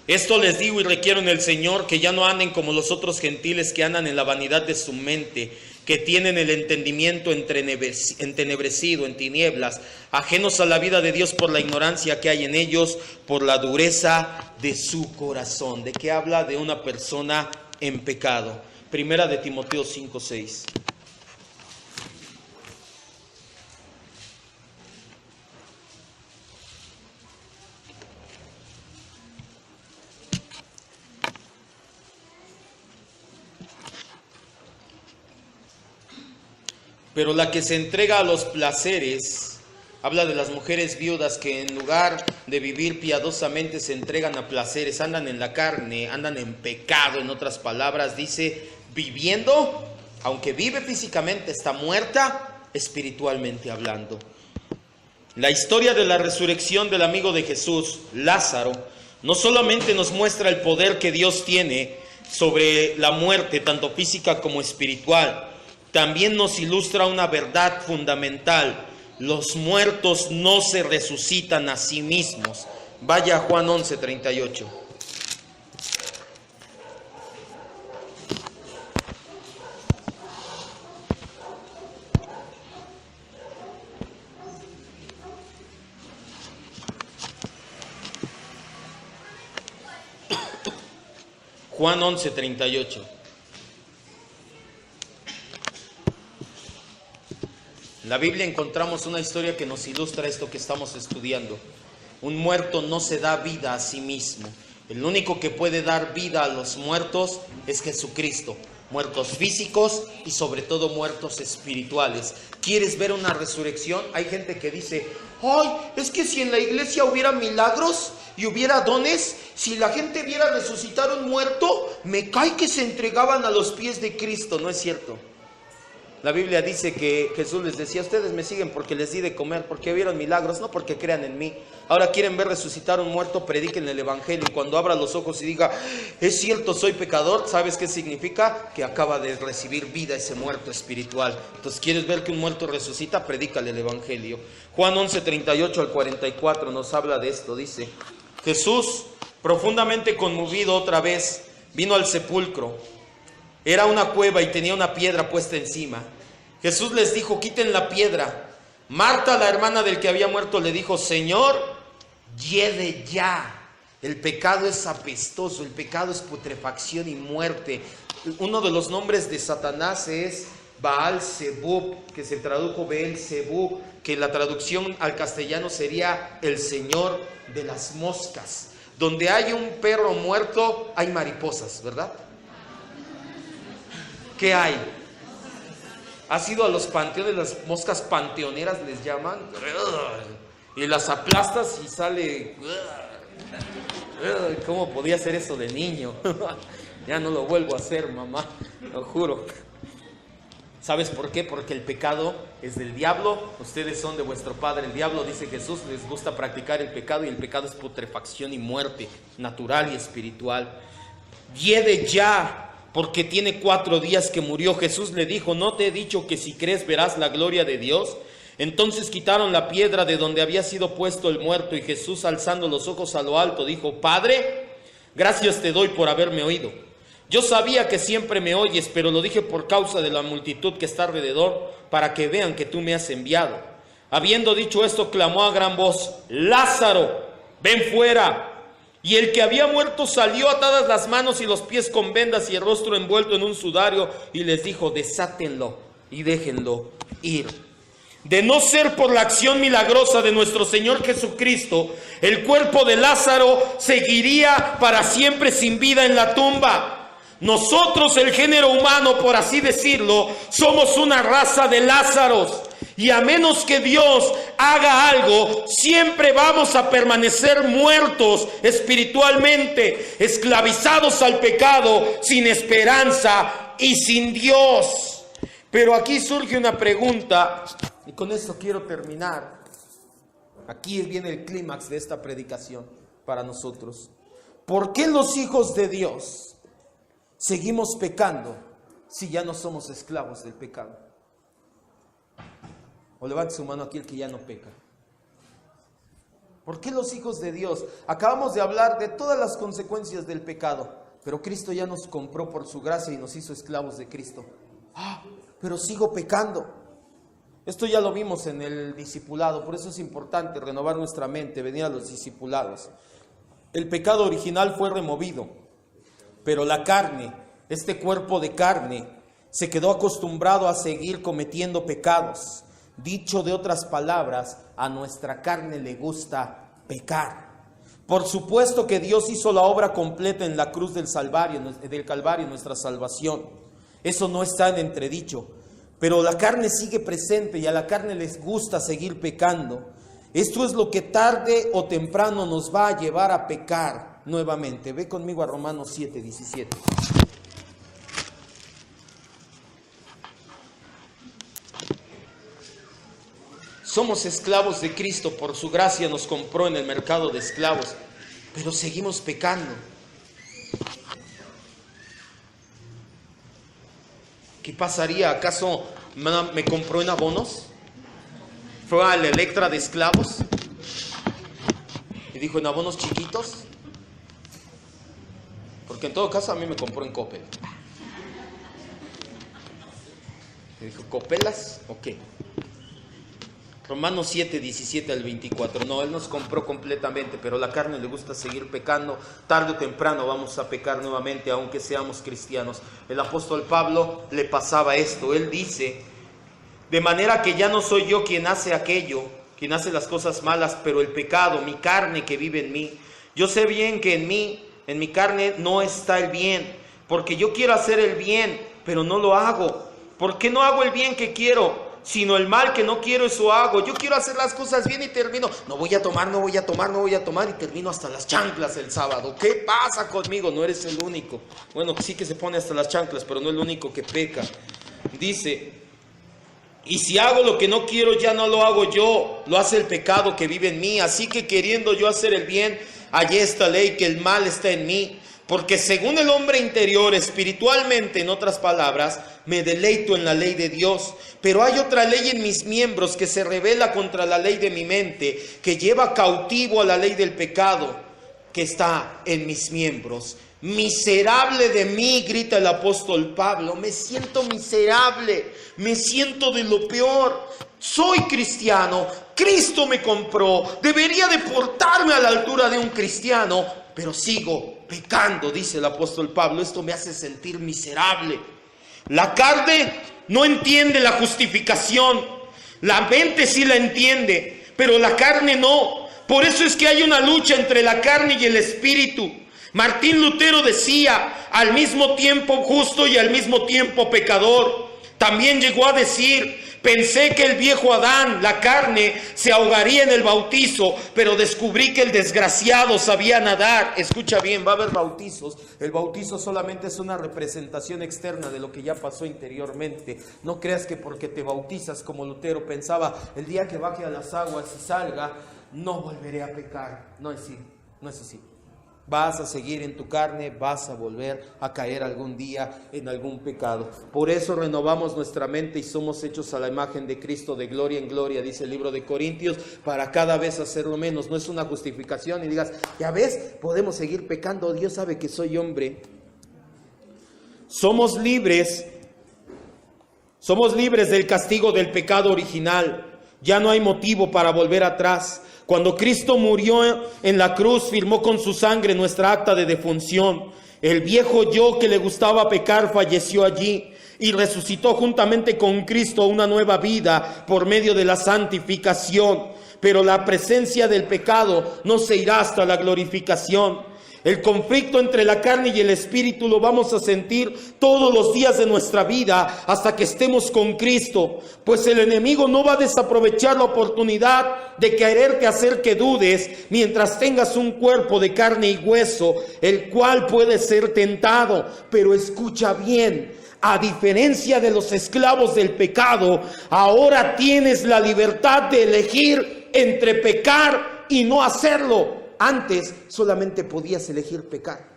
Esto les digo y requiero en el Señor, que ya no anden como los otros gentiles que andan en la vanidad de su mente, que tienen el entendimiento entenebrecido, en tinieblas, ajenos a la vida de Dios por la ignorancia que hay en ellos, por la dureza de su corazón. ¿De qué habla? De una persona en pecado. Primera de Timoteo 5:6. Pero la que se entrega a los placeres, habla de las mujeres viudas que en lugar de vivir piadosamente se entregan a placeres, andan en la carne, andan en pecado. En otras palabras dice, viviendo, aunque vive físicamente, está muerta espiritualmente hablando. La historia de la resurrección del amigo de Jesús, Lázaro, no solamente nos muestra el poder que Dios tiene sobre la muerte, tanto física como espiritual, también nos ilustra una verdad fundamental: los muertos no se resucitan a sí mismos. Vaya a Juan 11:38. Juan 11:38. En la Biblia encontramos una historia que nos ilustra esto que estamos estudiando. Un muerto no se da vida a sí mismo. El único que puede dar vida a los muertos es Jesucristo. Muertos físicos y sobre todo muertos espirituales. ¿Quieres ver una resurrección? Hay gente que dice: ay, es que si en la iglesia hubiera milagros y hubiera dones, si la gente viera resucitar un muerto, me cae que se entregaban a los pies de Cristo. No es cierto. La Biblia dice que Jesús les decía: ustedes me siguen porque les di de comer, porque vieron milagros, no porque crean en mí. Ahora quieren ver resucitar un muerto, prediquen el evangelio. Y cuando abra los ojos y diga: es cierto, soy pecador, ¿sabes qué significa? Que acaba de recibir vida ese muerto espiritual. Entonces, ¿quieres ver que un muerto resucita? Predícale el evangelio. Juan 11:38 al 44 nos habla de esto. Dice: Jesús, profundamente conmovido otra vez, vino al sepulcro. Era una cueva y tenía una piedra puesta encima. Jesús les dijo: quiten la piedra. Marta, la hermana del que había muerto, le dijo: Señor, hiede ya. El pecado es apestoso, el pecado es putrefacción y muerte. Uno de los nombres de Satanás es Baal-Zebub, que se tradujo Beel-Zebub, que la traducción al castellano sería el señor de las moscas. Donde hay un perro muerto, hay mariposas, ¿verdad? ¿Qué hay? ¿Has ido a los panteones? Las moscas panteoneras les llaman, y las aplastas y sale. ¿Cómo podía hacer eso de niño? Ya no lo vuelvo a hacer, mamá, lo juro. ¿Sabes por qué? Porque el pecado es del diablo, ustedes son de vuestro padre el diablo, dice Jesús. Les gusta practicar el pecado, y el pecado es putrefacción y muerte natural y espiritual. Hiede ya, porque tiene 4 días que murió. Jesús le dijo: ¿no te he dicho que si crees verás la gloria de Dios? Entonces quitaron la piedra de donde había sido puesto el muerto, y Jesús, alzando los ojos a lo alto, dijo: Padre,
Gracias te doy por haberme oído. Yo sabía que siempre me oyes, pero lo dije por causa de la multitud que está alrededor, para que vean que tú me has enviado. Habiendo dicho esto, clamó a gran voz: Lázaro, ven fuera. Y el que había muerto salió, atadas las manos y los pies con vendas y el rostro envuelto en un sudario, y les dijo: desátenlo y déjenlo ir. De no ser por la acción milagrosa de nuestro Señor Jesucristo, el cuerpo de Lázaro seguiría para siempre sin vida en la tumba. Nosotros, el género humano, por así decirlo, somos una raza de Lázaros. Y a menos que Dios haga algo, siempre vamos a permanecer muertos espiritualmente, esclavizados al pecado, sin esperanza y sin Dios. Pero aquí surge una pregunta, y con esto quiero terminar. Aquí viene el clímax de esta predicación para nosotros. ¿Por qué los hijos de Dios seguimos pecando si ya no somos esclavos del pecado? O levante su mano aquí el que ya no peca. ¿Por qué los hijos de Dios? Acabamos de hablar de todas las consecuencias del pecado, pero Cristo ya nos compró por su gracia y nos hizo esclavos de Cristo. Pero sigo pecando. Esto ya lo vimos en el discipulado, por eso es importante renovar nuestra mente, venir a los discipulados. El pecado original fue removido, pero la carne, este cuerpo de carne, se quedó acostumbrado a seguir cometiendo pecados. Dicho de otras palabras, a nuestra carne le gusta pecar. Por supuesto que Dios hizo la obra completa en la cruz del Calvario, nuestra salvación. Eso no está en entredicho. Pero la carne sigue presente y a la carne les gusta seguir pecando. Esto es lo que tarde o temprano nos va a llevar a pecar nuevamente. Ve conmigo a Romanos 7:17. Somos esclavos de Cristo, por su gracia nos compró en el mercado de esclavos, pero seguimos pecando. ¿Qué pasaría? ¿Acaso me compró en abonos? ¿Fue a la Electra de esclavos? Y dijo: ¿en abonos chiquitos? Porque en todo caso a mí me compró en Coppel. Y dijo: ¿Copelas? Ok. Romanos 7, 17 al 24. No, Él nos compró completamente, pero la carne le gusta seguir pecando. Tarde o temprano vamos a pecar nuevamente, aunque seamos cristianos. El apóstol Pablo le pasaba esto. Él dice: de manera que ya no soy yo quien hace aquello, quien hace las cosas malas, pero el pecado, mi carne que vive en mí. Yo sé bien que en mi carne no está el bien, porque yo quiero hacer el bien, pero no lo hago. ¿Por qué no hago el bien que quiero? Sino el mal que no quiero, eso hago. Yo quiero hacer las cosas bien y termino: no voy a tomar, y termino hasta las chanclas el sábado. ¿Qué pasa conmigo? No eres el único. Bueno, sí que se pone hasta las chanclas, pero no es el único que peca. Dice: y si hago lo que no quiero, ya no lo hago yo, lo hace el pecado que vive en mí. Así que queriendo yo hacer el bien, hallé esta ley, que el mal está en mí. Porque según el hombre interior, espiritualmente, en otras palabras, me deleito en la ley de Dios. Pero hay otra ley en mis miembros que se rebela contra la ley de mi mente, que lleva cautivo a la ley del pecado que está en mis miembros. Miserable de mí, grita el apóstol Pablo. Me siento miserable, me siento de lo peor. Soy cristiano, Cristo me compró, debería de portarme a la altura de un cristiano, pero sigo pecando, dice el apóstol Pablo. Esto me hace sentir miserable. La carne no entiende la justificación. La mente sí la entiende, pero la carne no. Por eso es que hay una lucha entre la carne y el espíritu. Martín Lutero decía: al mismo tiempo justo y al mismo tiempo pecador. También llegó a decir: pensé que el viejo Adán, la carne, se ahogaría en el bautizo, pero descubrí que el desgraciado sabía nadar. Escucha bien, va a haber bautizos. El bautizo solamente es una representación externa de lo que ya pasó interiormente. No creas que porque te bautizas, como Lutero pensaba, el día que baje a las aguas y salga, no volveré a pecar. No es así, no es así.
vas a seguir en tu carne, vas a volver a caer algún día en algún pecado. Por eso renovamos nuestra mente y somos hechos a la imagen de Cristo de gloria en gloria, dice el libro de Corintios, para cada vez hacerlo menos. No es una justificación y digas, ya ves, podemos seguir pecando, Dios sabe que soy hombre. Somos libres del castigo del pecado original. Ya no hay motivo para volver atrás. Cuando Cristo murió en la cruz, firmó con su sangre nuestra acta de defunción. El viejo yo que le gustaba pecar falleció allí y resucitó juntamente con Cristo una nueva vida por medio de la santificación. Pero la presencia del pecado no se irá hasta la glorificación. El conflicto entre la carne y el espíritu lo vamos a sentir todos los días de nuestra vida hasta que estemos con Cristo, pues el enemigo no va a desaprovechar la oportunidad de quererte hacer que dudes mientras tengas un cuerpo de carne y hueso, el cual puede ser tentado. Pero escucha bien, a diferencia de los esclavos del pecado, ahora tienes la libertad de elegir entre pecar y no hacerlo. Antes solamente podías elegir pecar.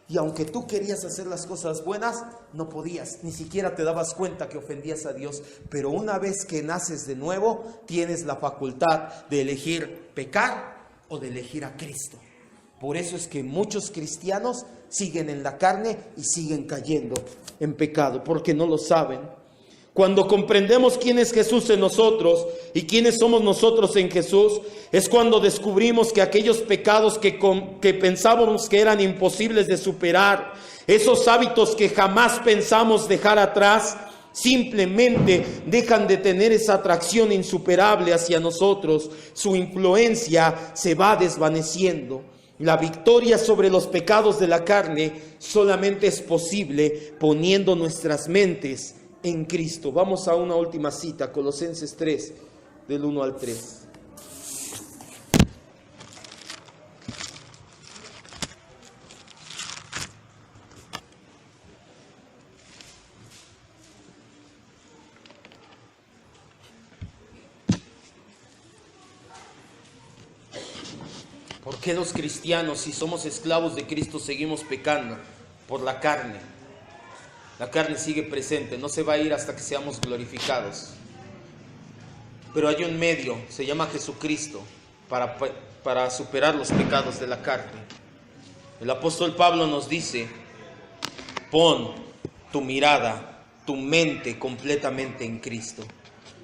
Y aunque tú querías hacer las cosas buenas, no podías. Ni siquiera te dabas cuenta que ofendías a Dios. Pero una vez que naces de nuevo, tienes la facultad de elegir pecar o de elegir a Cristo. Por eso es que muchos cristianos siguen en la carne y siguen cayendo en pecado, porque no lo saben. Cuando comprendemos quién es Jesús en nosotros y quiénes somos nosotros en Jesús, es cuando descubrimos que aquellos pecados que pensábamos que eran imposibles de superar, esos hábitos que jamás pensamos dejar atrás, simplemente dejan de tener esa atracción insuperable hacia nosotros. Su influencia se va desvaneciendo. La victoria sobre los pecados de la carne solamente es posible poniendo nuestras mentes en Cristo. Vamos a una última cita, Colosenses 3, del 1 al 3. ¿Por qué los cristianos, si somos esclavos de Cristo, seguimos pecando? Por la carne. La carne sigue presente, no se va a ir hasta que seamos glorificados. Pero hay un medio, se llama Jesucristo, para superar los pecados de la carne. El apóstol Pablo nos dice, pon tu mirada, tu mente completamente en Cristo.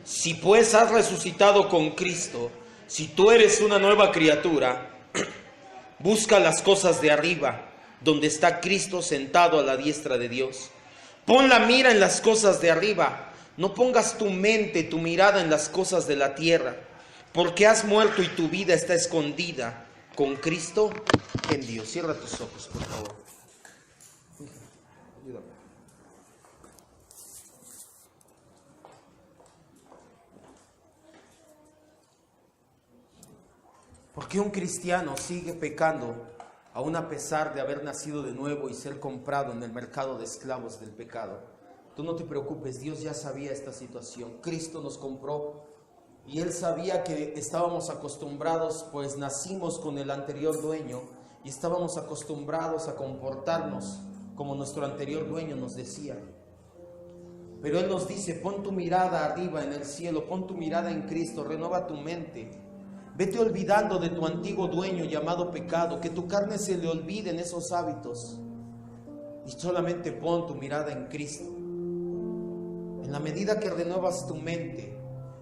Si pues has resucitado con Cristo, si tú eres una nueva criatura, busca las cosas de arriba, donde está Cristo sentado a la diestra de Dios. Pon la mira en las cosas de arriba. No pongas tu mente, tu mirada en las cosas de la tierra, porque has muerto y tu vida está escondida con Cristo en Dios. Cierra tus ojos, por favor. Ayúdame. ¿Por qué un cristiano sigue pecando aún a pesar de haber nacido de nuevo y ser comprado en el mercado de esclavos del pecado? Tú no te preocupes, Dios ya sabía esta situación. Cristo nos compró y Él sabía que estábamos acostumbrados, pues nacimos con el anterior dueño y estábamos acostumbrados a comportarnos como nuestro anterior dueño nos decía. Pero Él nos dice, pon tu mirada arriba en el cielo, pon tu mirada en Cristo, renueva tu mente. Vete olvidando de tu antiguo dueño llamado pecado, que tu carne se le olvide en esos hábitos y solamente pon tu mirada en Cristo. En la medida que renuevas tu mente,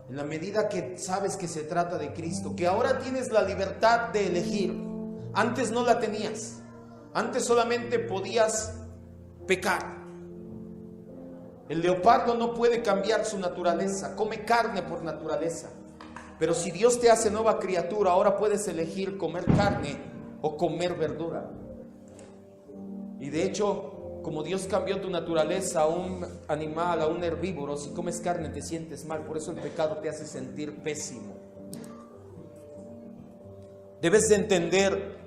en la medida que sabes que se trata de Cristo, que ahora tienes la libertad de elegir. Antes no la tenías. Antes solamente podías pecar. El leopardo no puede cambiar su naturaleza, come carne por naturaleza. Pero si Dios te hace nueva criatura, ahora puedes elegir comer carne o comer verdura. Y de hecho, como Dios cambió tu naturaleza a un animal, a un herbívoro, si comes carne te sientes mal. Por eso el pecado te hace sentir pésimo. Debes de entender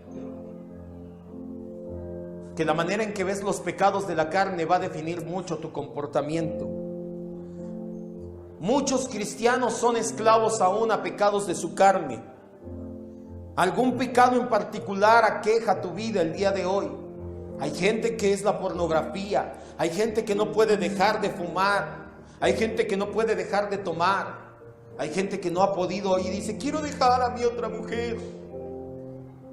que la manera en que ves los pecados de la carne va a definir mucho tu comportamiento. Muchos cristianos son esclavos aún a pecados de su carne. ¿Algún pecado en particular aqueja tu vida el día de hoy? Hay gente que es la pornografía, hay gente que no puede dejar de fumar, hay gente que no puede dejar de tomar, hay gente que no ha podido y dice, quiero dejar a mi otra mujer.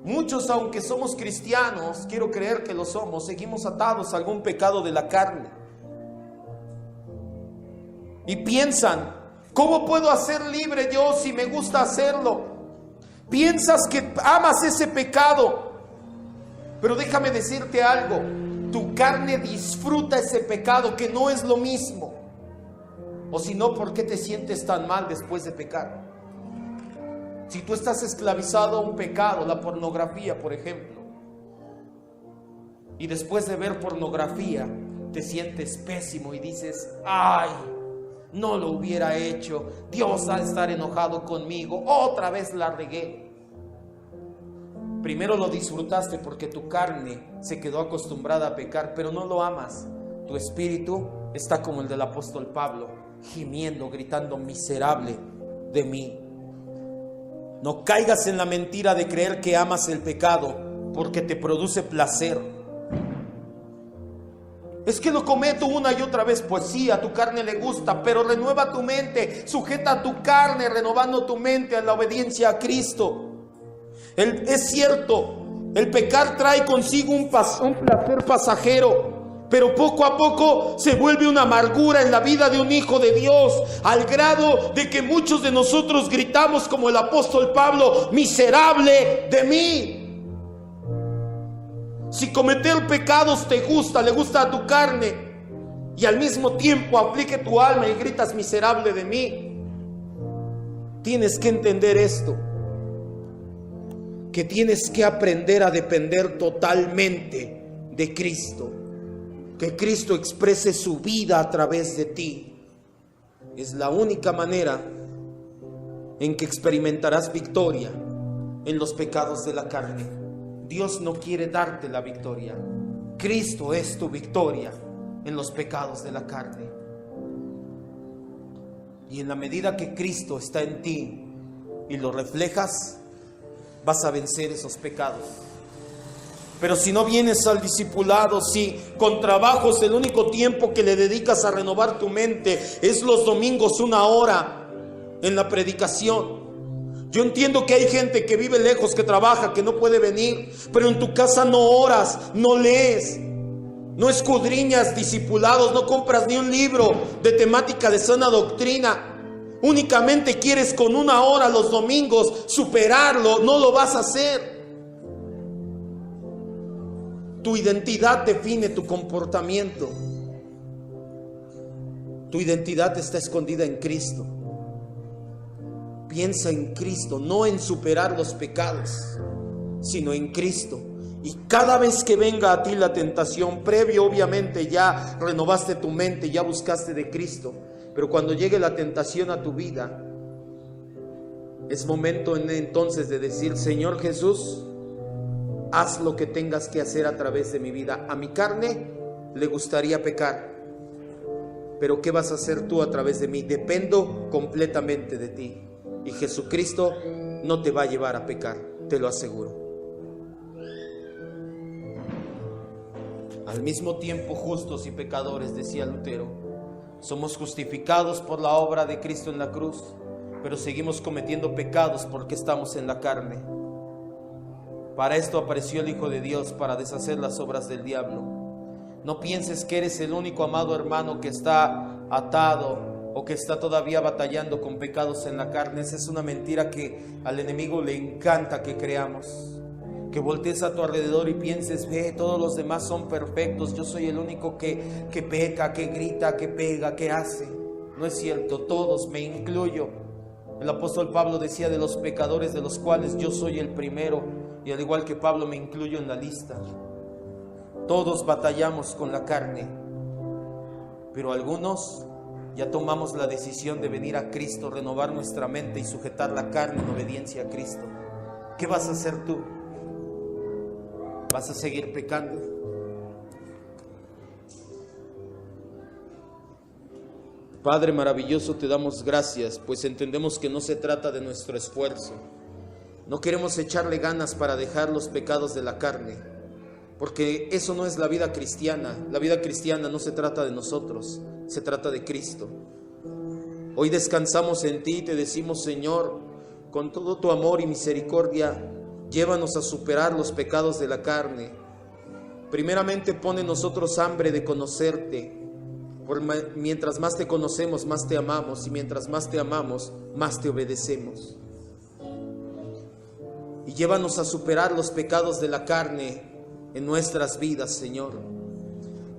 Muchos, aunque somos cristianos, quiero creer que lo somos, seguimos atados a algún pecado de la carne. Y piensan, ¿cómo puedo hacer libre yo si me gusta hacerlo? Piensas que amas ese pecado, pero déjame decirte algo, tu carne disfruta ese pecado que no es lo mismo. O si no, ¿por qué te sientes tan mal después de pecar? Si tú estás esclavizado a un pecado, la pornografía, por ejemplo, y después de ver pornografía te sientes pésimo y dices, ay, no lo hubiera hecho, Dios ha de estar enojado conmigo, otra vez la regué. Primero lo disfrutaste porque tu carne se quedó acostumbrada a pecar, pero no lo amas. Tu espíritu está como el del apóstol Pablo, gimiendo, gritando, miserable de mí. No caigas en la mentira de creer que amas el pecado porque te produce placer. Es que lo cometo una y otra vez. Pues sí, a tu carne le gusta, pero renueva tu mente, sujeta a tu carne, renovando tu mente a la obediencia a Cristo. Es cierto, el pecar trae consigo un placer pasajero, pero poco a poco se vuelve una amargura en la vida de un hijo de Dios, al grado de que muchos de nosotros gritamos como el apóstol Pablo, miserable de mí. Si cometer pecados te gusta, le gusta a tu carne, y al mismo tiempo aflige tu alma y gritas miserable de mí, tienes que entender esto, que tienes que aprender a depender totalmente de Cristo, que Cristo exprese su vida a través de ti. Es la única manera en que experimentarás victoria en los pecados de la carne. Dios no quiere darte la victoria. Cristo es tu victoria en los pecados de la carne. Y en la medida que Cristo está en ti y lo reflejas, vas a vencer esos pecados. Pero si no vienes al discipulado, si con trabajos el único tiempo que le dedicas a renovar tu mente es los domingos 1 hora en la predicación. Yo entiendo que hay gente que vive lejos, que trabaja, que no puede venir, pero en tu casa no oras, no lees, no escudriñas discipulados, no compras ni un libro de temática de sana doctrina. Únicamente quieres con 1 hora los domingos superarlo, no lo vas a hacer. Tu identidad define tu comportamiento. Tu identidad está escondida en Cristo. Piensa en Cristo, no en superar los pecados, sino en Cristo. Y cada vez que venga a ti la tentación, previo obviamente ya renovaste tu mente, ya buscaste de Cristo. Pero cuando llegue la tentación a tu vida, es momento entonces de decir, Señor Jesús, haz lo que tengas que hacer a través de mi vida. A mi carne le gustaría pecar, pero ¿qué vas a hacer tú a través de mí? Dependo completamente de ti. Y Jesucristo no te va a llevar a pecar, te lo aseguro. Al mismo tiempo, justos y pecadores, decía Lutero. Somos justificados por la obra de Cristo en la cruz, pero seguimos cometiendo pecados porque estamos en la carne. Para esto apareció el Hijo de Dios, para deshacer las obras del diablo. No pienses que eres el único amado hermano que está atado o que está todavía batallando con pecados en la carne. Esa es una mentira que al enemigo le encanta que creamos. Que voltees a tu alrededor y pienses, ve, todos los demás son perfectos, yo soy el único que peca, que grita, que pega, que hace. No es cierto, todos, me incluyo. El apóstol Pablo decía de los pecadores, de los cuales yo soy el primero, y al igual que Pablo me incluyo en la lista. Todos batallamos con la carne, pero algunos ya tomamos la decisión de venir a Cristo, renovar nuestra mente y sujetar la carne en obediencia a Cristo. ¿Qué vas a hacer tú? ¿Vas a seguir pecando? Padre maravilloso, te damos gracias, pues entendemos que no se trata de nuestro esfuerzo,
No queremos echarle ganas para dejar los pecados de la carne, porque eso no es la vida cristiana. La vida cristiana no se trata de nosotros, se trata de Cristo. Hoy descansamos en ti y te decimos, Señor, con todo tu amor y misericordia, llévanos a superar los pecados de la carne. Primeramente pone en nosotros hambre de conocerte. Mientras más te conocemos, más te amamos, y mientras más te amamos, más te obedecemos. Y llévanos a superar los pecados de la carne en nuestras vidas, Señor.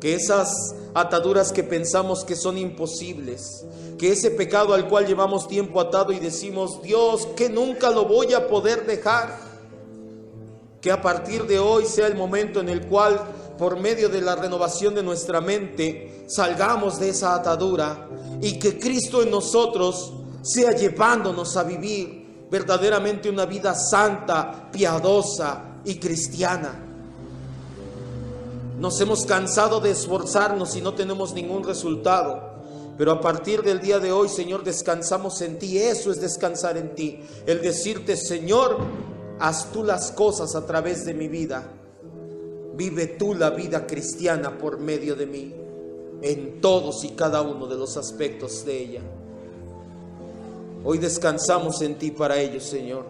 Que esas ataduras que pensamos que son imposibles, que ese pecado al cual llevamos tiempo atado y decimos, Dios, que nunca lo voy a poder dejar, que a partir de hoy sea el momento en el cual, por medio de la renovación de nuestra mente, salgamos de esa atadura y que Cristo en nosotros sea llevándonos a vivir verdaderamente una vida santa, piadosa y cristiana. Nos hemos cansado de esforzarnos y no tenemos ningún resultado, pero a partir del día de hoy, Señor, descansamos en ti. Eso es descansar en ti, el decirte, Señor, haz tú las cosas a través de mi vida, vive tú la vida cristiana por medio de mí, en todos y cada uno de los aspectos de ella. Hoy descansamos en ti para ello, Señor.